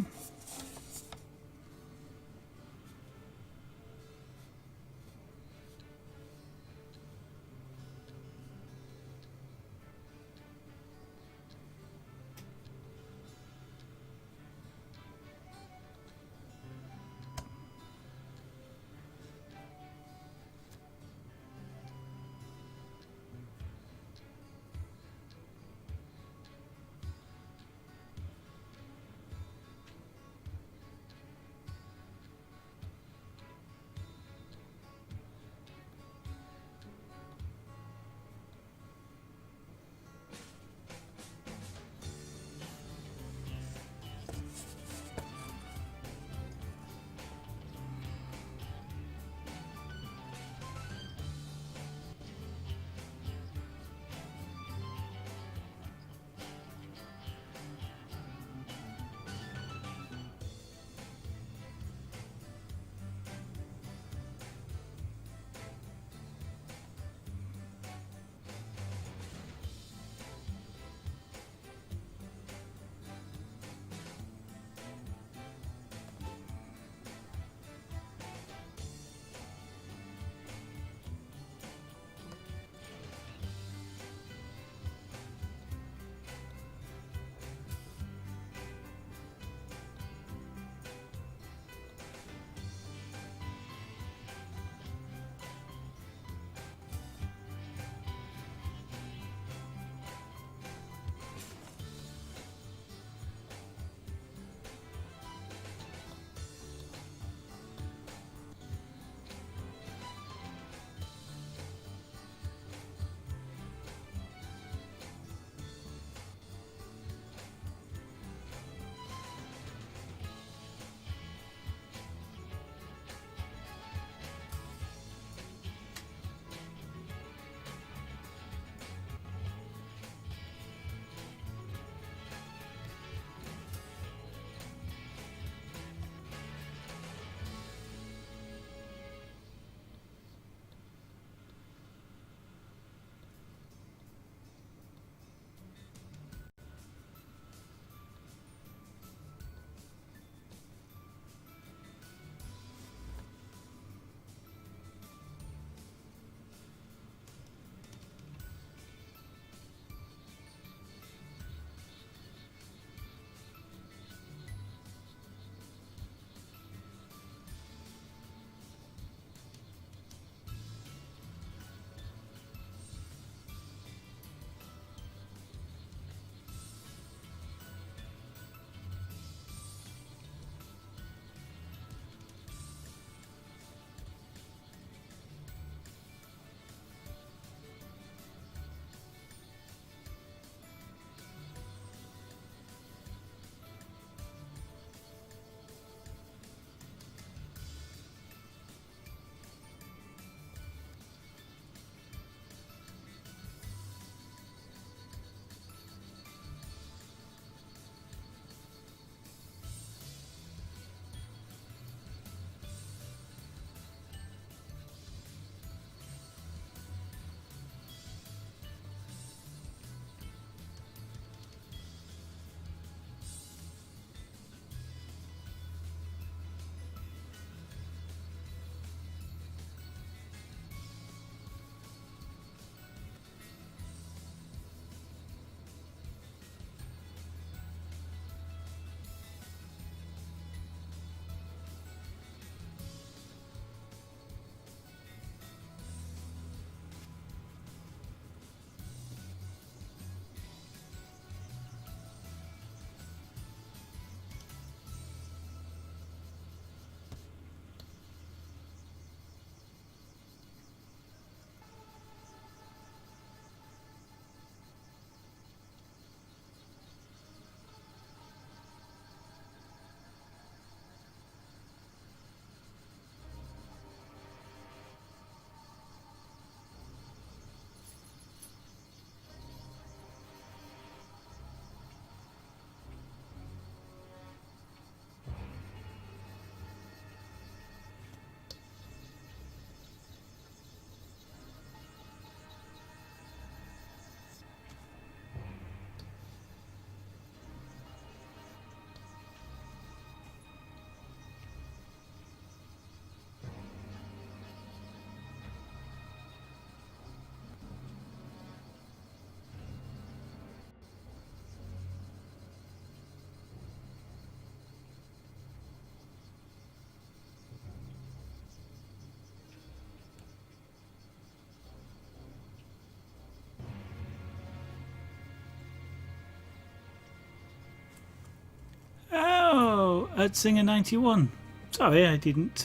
at Singer 91. Sorry, I didn't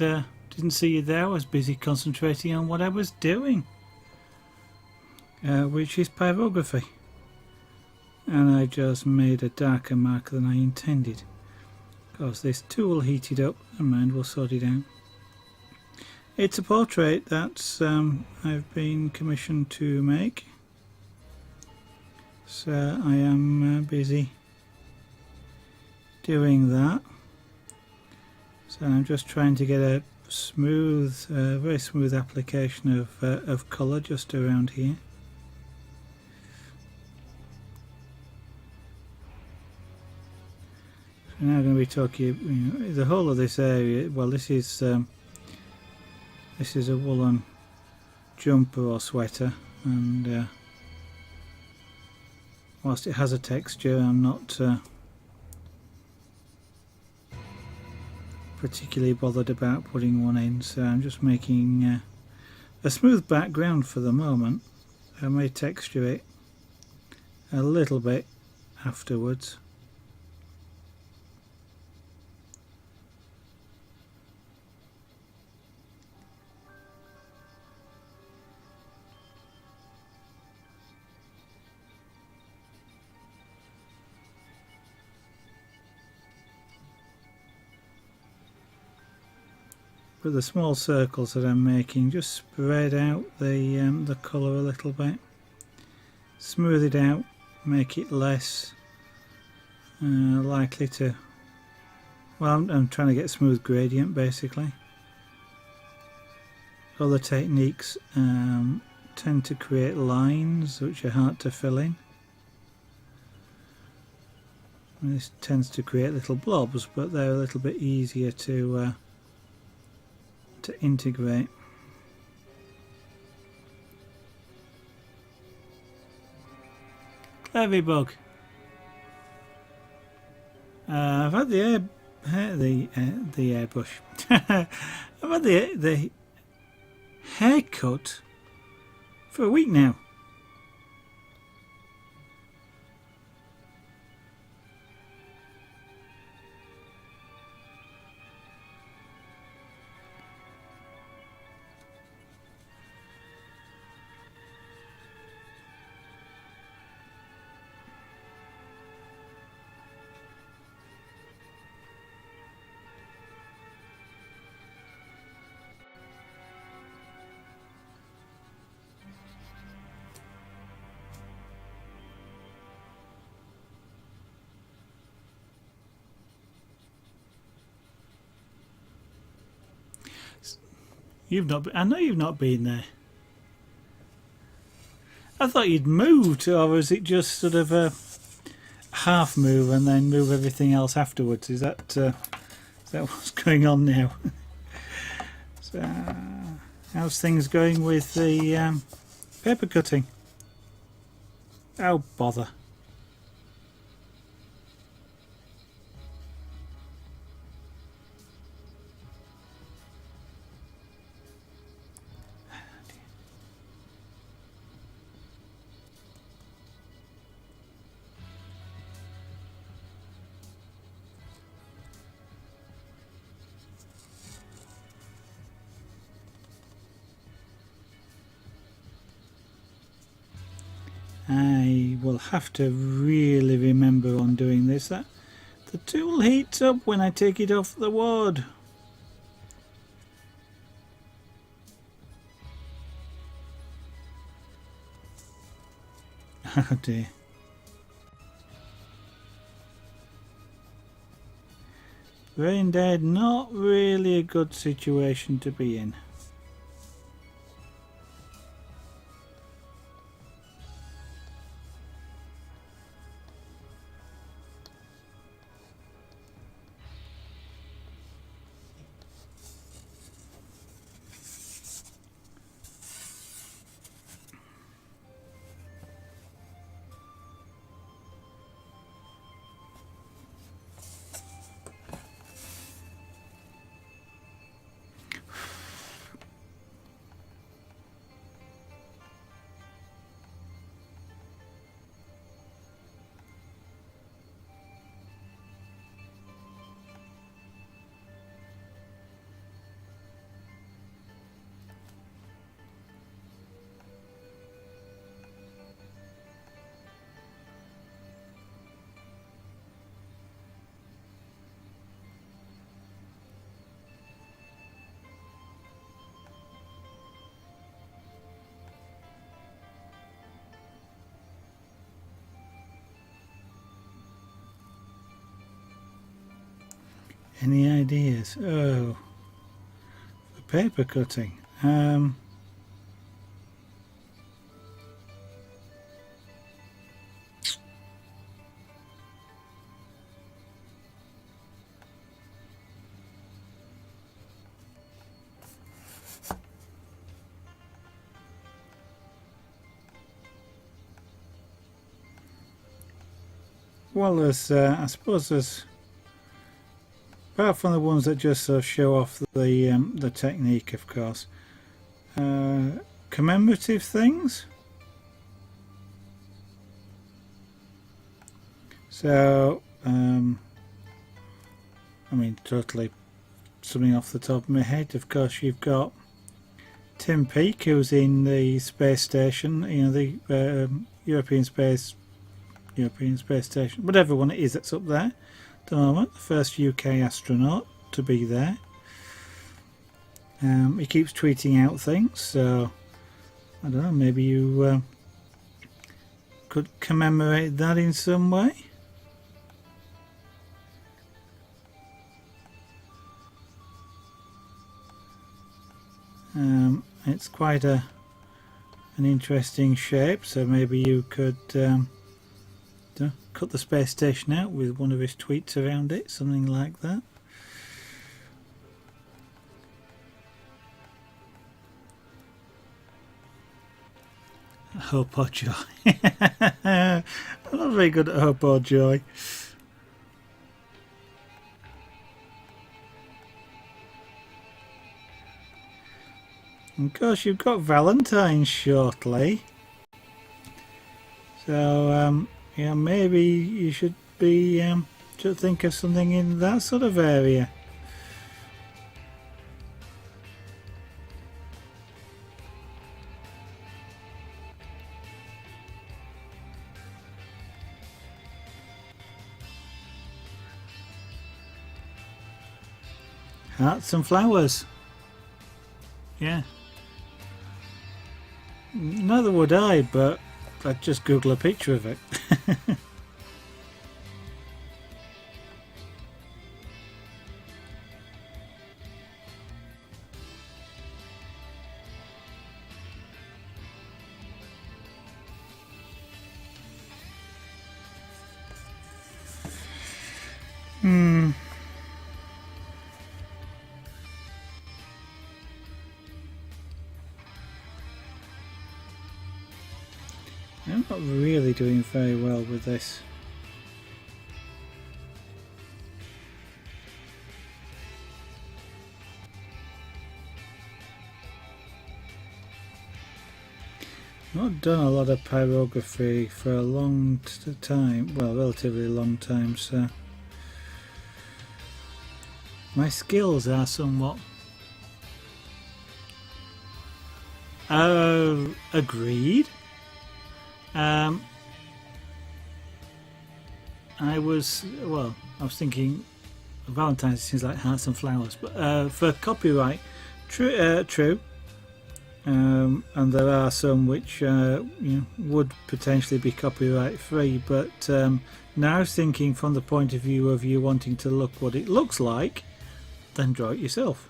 see you there. I was busy concentrating on what I was doing, which is pyrography, and I just made a darker mark than I intended. Of course, this tool heated up. Never mind, we'll sort it out. It's a portrait that I've been commissioned to make, so I am busy doing that. So I'm just trying to get a smooth, very smooth application of colour just around here. So now I'm going to be talking, the whole of this area. Well, this is a woolen jumper or sweater, and whilst it has a texture, I'm not particularly bothered about putting one in, so I'm just making a smooth background for the moment. I may texture it a little bit afterwards. But the small circles that I'm making just spread out the colour a little bit, smooth it out, make it less likely to. Well, I'm trying to get smooth gradient basically. Other techniques tend to create lines which are hard to fill in. And this tends to create little blobs, but they're a little bit easier to integrate. Clever bug. I've had the airbrush. I've had the haircut for a week now. You've not. I know you've not been there. I thought you'd moved, or was it just sort of a half move and then move everything else afterwards? Is that what's going on now? So, how's things going with the paper cutting? Oh bother! I will have to really remember on doing this that the tool heats up when I take it off the wood. Oh dear. Brain dead, not really a good situation to be in. Any ideas? Oh, for paper cutting. Well, I suppose there's, apart from the ones that just sort of show off the technique, of course, commemorative things. So, I mean, totally something off the top of my head. Of course, you've got Tim Peake, who's in the space station. You know, the European Space Station, whatever one it is that's up there at the moment, the first UK astronaut to be there. He keeps tweeting out things, so I don't know, maybe you could commemorate that in some way. It's quite an interesting shape, so maybe you could cut the space station out with one of his tweets around it, something like that. Hope or joy. I'm not very good at hope or joy. Of course, you've got Valentine's shortly, so yeah, maybe you should be should think of something in that sort of area. Hearts and flowers. Yeah. Neither would I, but I'd just Google a picture of it. I'm not really doing very well with this. I've not done a lot of pyrography for a long time, well, relatively long time, so my skills are somewhat agreed. I was thinking Valentine's seems like hearts and flowers, but for copyright, true. And there are some which would potentially be copyright free, but now thinking from the point of view of you wanting to look what it looks like, then draw it yourself.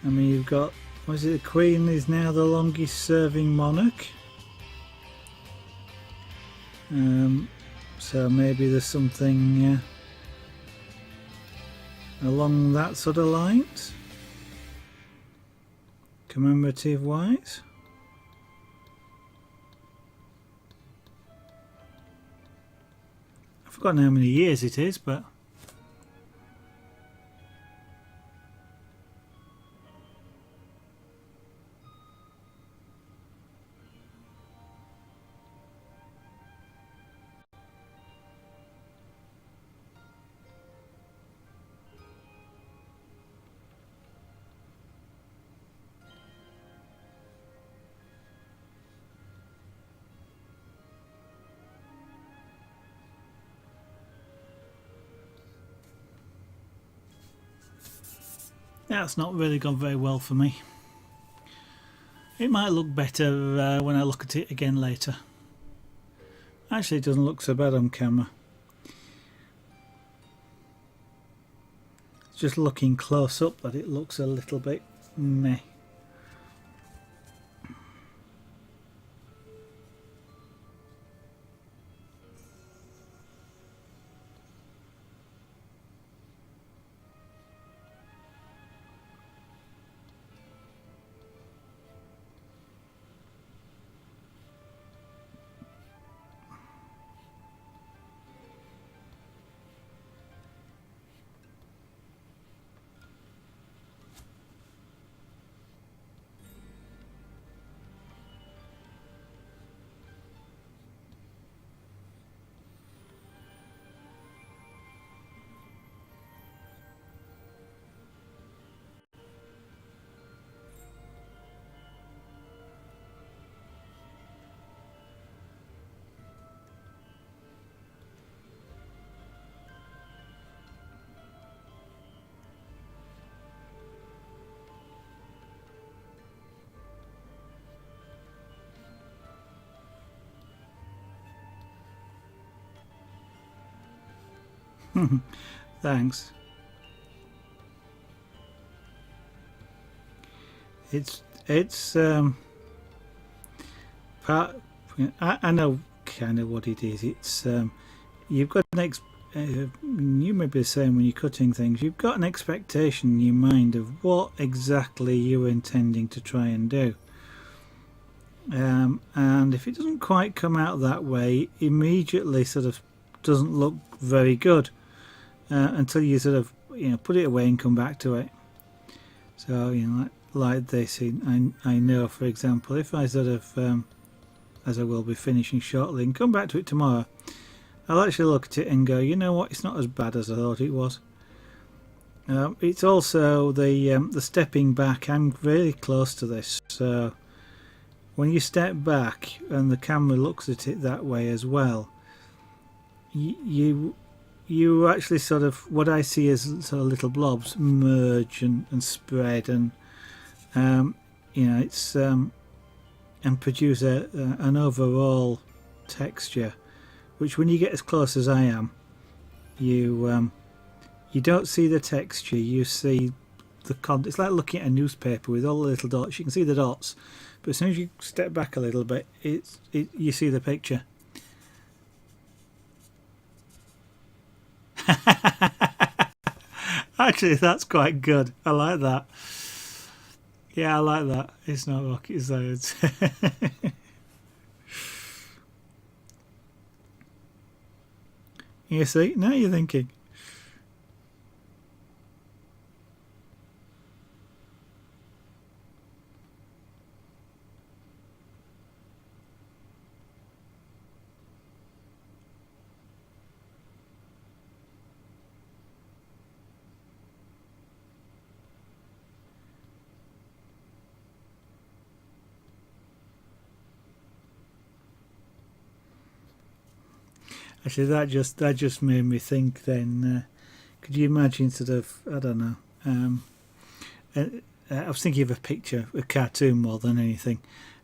I mean, you've got, was it the Queen is now the longest serving monarch? So maybe there's something along that sort of lines, commemorative wise. I've forgotten how many years it is, but That's not really gone very well for me. It might look better when I look at it again later. Actually, it doesn't look so bad on camera. It's just looking close up that it looks a little bit meh. Thanks. It's part. I know kind of what it is. It's you've got an you may be the same when you're cutting things. You've got an expectation in your mind of what exactly you're intending to try and do. And if it doesn't quite come out that way, immediately sort of doesn't look very good until you sort of put it away and come back to it. So like this, I know, for example, if I sort of as I will be finishing shortly and come back to it tomorrow, I'll actually look at it and go, you know what, it's not as bad as I thought it was. It's also the stepping back. I'm very close to this, so when you step back and the camera looks at it that way as well, you actually sort of, what I see as sort of little blobs merge and spread and it's and produce an overall texture, which when you get as close as I am, you don't see the texture, you see the content. It's like looking at a newspaper with all the little dots. You can see the dots, but as soon as you step back a little bit, you see the picture. Actually, that's quite good. I like that. Yeah, I like that. It's not rocket science. You see, now you're thinking. Actually, that just made me think. Then, could you imagine sort of, I don't know. I was thinking of a picture, a cartoon more than anything,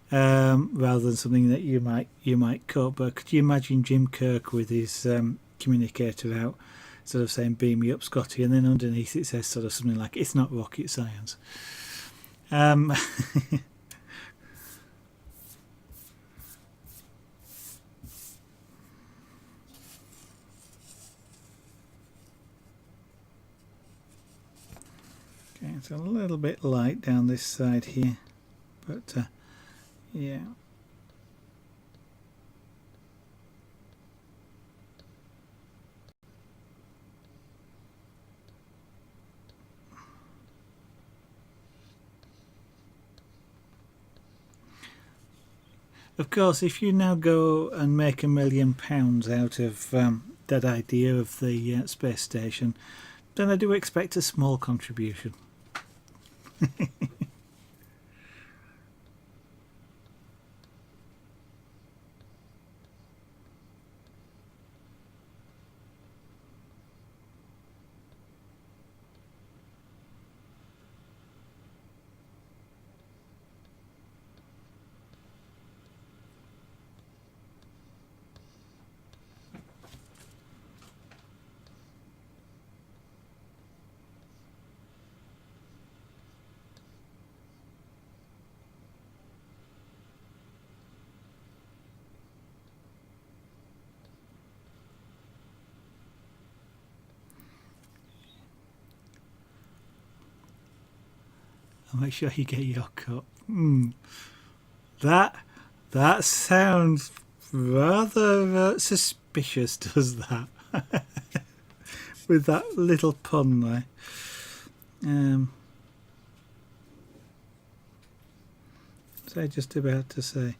rather than something that you might cut. But could you imagine Jim Kirk with his communicator out, sort of saying "Beam me up, Scotty," and then underneath it says sort of something like "It's not rocket science." Okay, it's a little bit light down this side here, but yeah. Of course, if you now go and make £1 million out of that idea of the space station, then I do expect a small contribution. I'll make sure you get your cut. That sounds rather suspicious, does that? With that little pun there. Was I just about to say?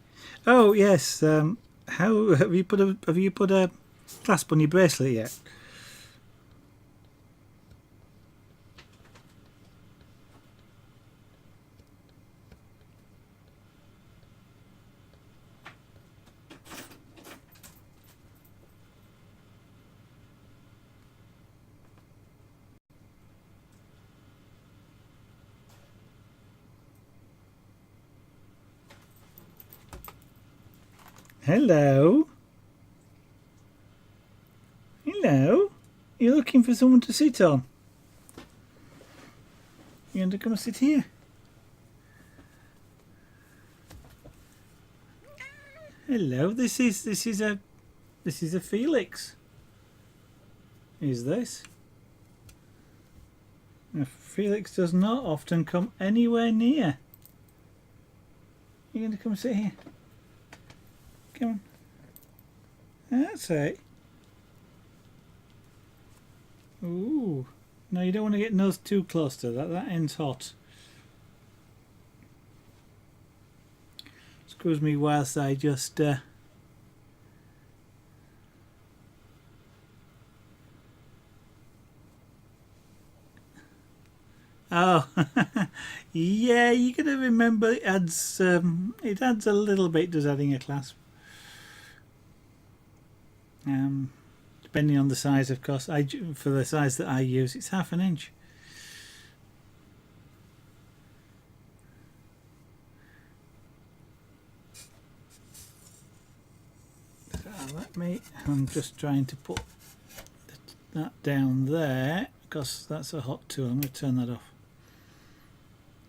Oh yes. How have you put a clasp on your bracelet yet? Hello. Hello. You're looking for someone to sit on? You want to come and sit here? Hello. This is a Felix. Is this? Now, Felix does not often come anywhere near. You're going to come sit here? Come on. That's it. Ooh. No, you don't want to get nose too close to that. That end's hot. Excuse me whilst I just... Oh, yeah, you're going to remember it adds a little bit, does adding a clasp. Depending on the size, of course. For the size that I use, it's 1/2 inch. I'm just trying to put that down there because that's a hot tool. I'm going to turn that off.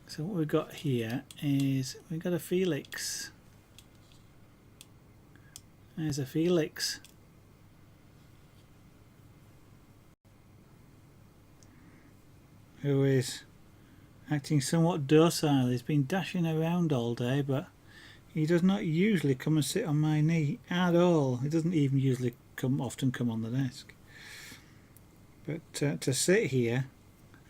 So what we've got here is we've got a Felix. There's a Felix. Who is acting somewhat docile. He's been dashing around all day, but he does not usually come and sit on my knee at all. He doesn't even usually often come on the desk. But to sit here,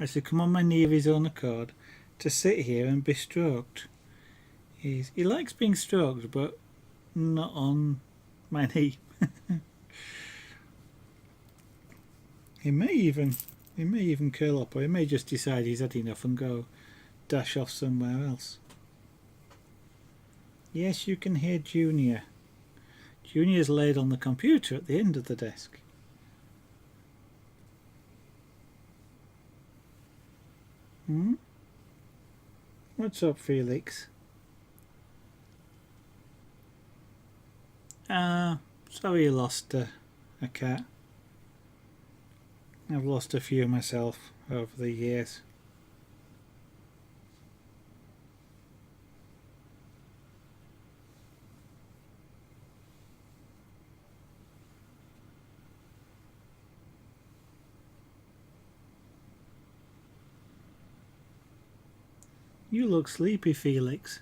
actually come on my knee of his own accord, to sit here and be stroked. He likes being stroked, but not on my knee. He may even curl up, or he may just decide he's had enough and go dash off somewhere else. Yes, you can hear Junior. Junior's laid on the computer at the end of the desk. What's up, Felix? Sorry you lost a cat. I've lost a few myself over the years. You look sleepy, Felix.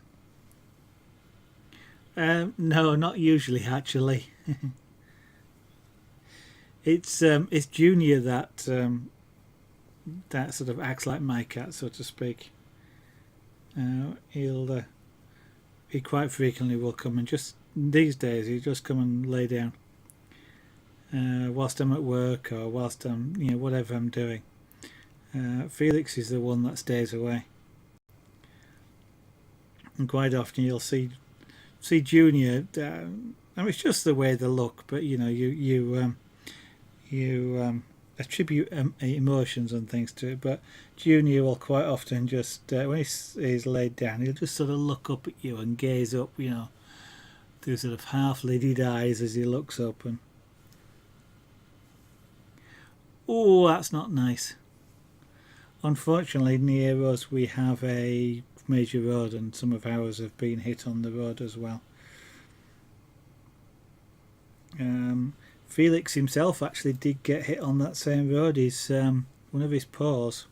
No, not usually, actually. It's Junior that sort of acts like my cat, so to speak. He quite frequently will come and just these days he'll just come and lay down whilst I'm at work or whilst I'm whatever I'm doing. Felix is the one that stays away, and quite often you'll see Junior. I mean, it's just the way they look, but you attribute emotions and things to it, but Junior will quite often just when he's laid down, he'll just sort of look up at you and gaze up, through sort of half-lidded eyes as he looks up, and oh, that's not nice. Unfortunately, near us we have a major road, and some of ours have been hit on the road as well. Felix himself actually did get hit on that same road. One of his paws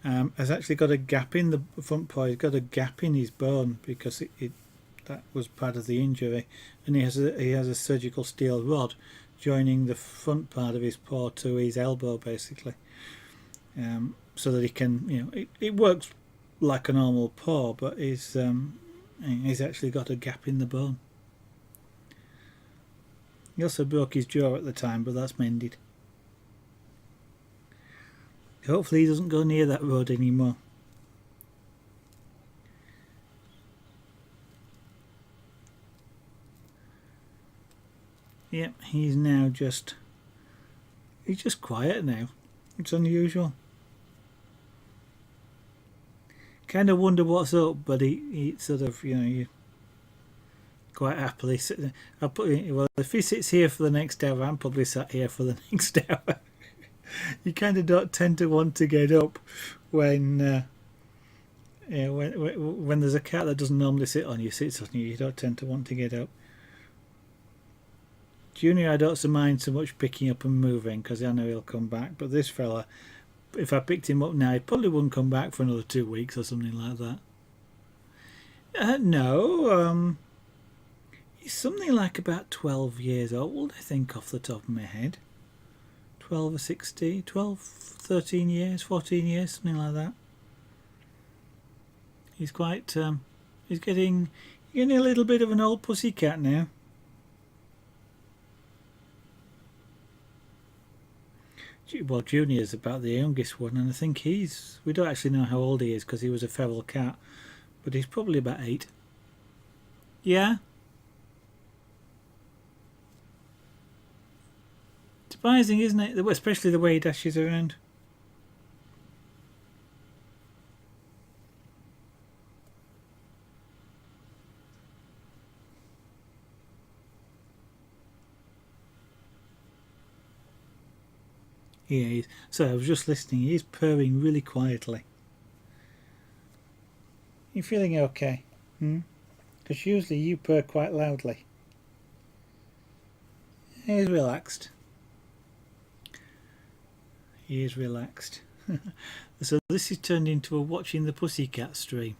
has actually got a gap in the front paw. He's got a gap in his bone because that was part of the injury, and he has a surgical steel rod joining the front part of his paw to his elbow, basically, so that he can, it works like a normal paw, but he's actually got a gap in the bone. He also broke his jaw at the time, but that's mended. Hopefully he doesn't go near that road anymore. Yep, he's just quiet now. It's unusual. Kind of wonder what's up, but he sort of, you quite happily sit there. Well, if he sits here for the next hour, I'm probably sat here for the next hour. You kind of don't tend to want to get up when there's a cat that doesn't normally sit on you, sits on you. You don't tend to want to get up. Junior, I don't mind so much picking up and moving because I know he'll come back. But this fella, if I picked him up now, he probably wouldn't come back for another 2 weeks or something like that. No, he's something like about 12 years old, I think, off the top of my head. 12 or 16, 12, 13 years, 14 years, something like that. He's quite, he's getting a little bit of an old pussycat now. Well, Junior's about the youngest one, and I think we don't actually know how old he is because he was a feral cat, but he's probably about 8. Yeah? Surprising, isn't it? Especially the way he dashes around. He is. So I was just listening. He is purring really quietly. You feeling okay? Because usually you purr quite loudly. He's relaxed. He is relaxed. So this is turned into a watching the pussycat stream.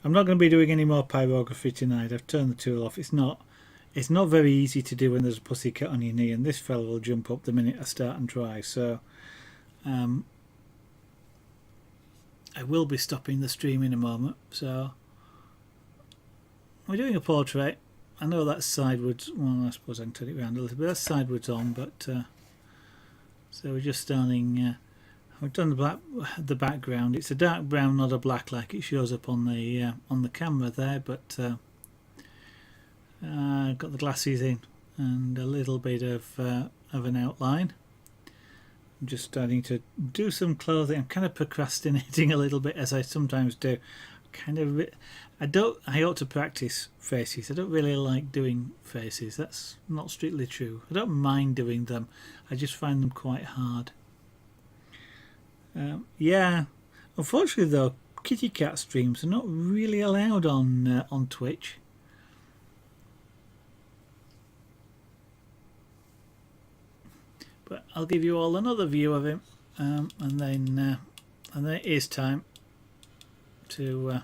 I'm not going to be doing any more pyrography tonight. I've turned the tool off. It's not very easy to do when there's a pussycat on your knee, and this fella will jump up the minute I start and try. So I will be stopping the stream in a moment. So we're doing a portrait. I know that's sideways. Well, I suppose I can turn it around a little bit. That's sideways on, but so we're just starting. I've done the background. It's a dark brown, not a black, like it shows up on the camera there. But I've got the glasses in and a little bit of an outline. I'm just starting to do some clothing. I'm kind of procrastinating a little bit, as I sometimes do. I ought to practice faces. I don't really like doing faces. That's not strictly true. I don't mind doing them. I just find them quite hard. Yeah. Unfortunately, though, kitty cat streams are not really allowed on Twitch. But I'll give you all another view of him, and then it is time to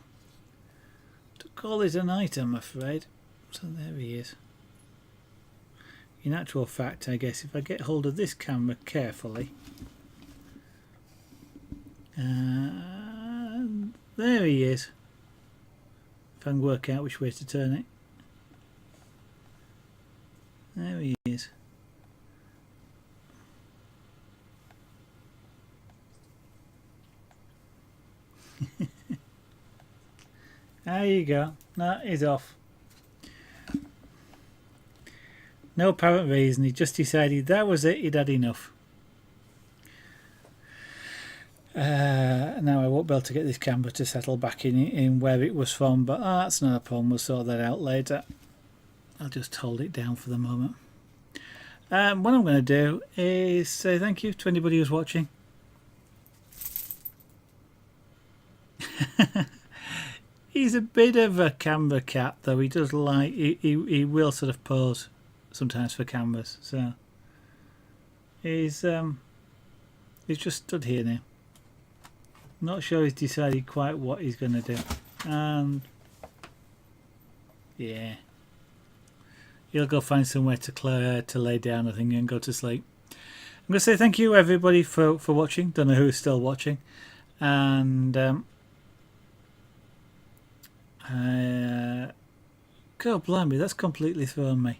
call it a night, I'm afraid. So there he is. In actual fact, I guess if I get hold of this camera carefully, there he is. If I can work out which way to turn it. There he is. There you go. That is off. No apparent reason. He just decided that was it. He'd had enough. Now I won't be able to get this camera to settle back in where it was from, but that's not a problem. We'll sort that out later. I'll just hold it down for the moment. What I'm going to do is say thank you to anybody who's watching. He's a bit of a camera cat, though. He does like he will sort of pose sometimes for cameras. So he's He's just stood here now. Not sure he's decided quite what he's going to do. And yeah, he'll go find somewhere to lay down, I think, and go to sleep. I'm going to say thank you everybody for watching. Don't know who's still watching. And God blimey, that's completely thrown me.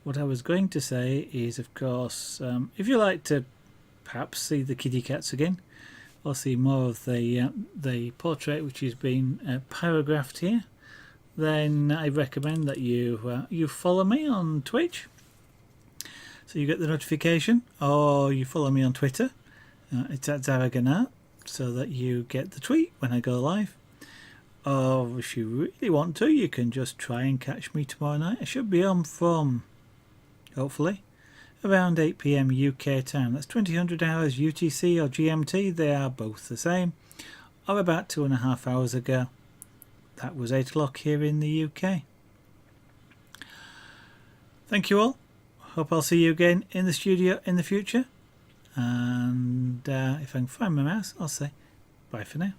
What I was going to say is, of course, if you like to perhaps see the kitty cats again, or see more of the portrait which has been pyrographed here, then I recommend that you follow me on Twitch, so you get the notification, or you follow me on Twitter. It's at Zaraganart, so that you get the tweet when I go live. Or if you really want to, you can just try and catch me tomorrow night. I should be on from, hopefully, around 8 PM UK time. That's 2000 hours UTC or GMT. They are both the same. Or about 2.5 hours ago. That was 8 o'clock here in the UK. Thank you all. Hope I'll see you again in the studio in the future. And if I can find my mouse, I'll say bye for now.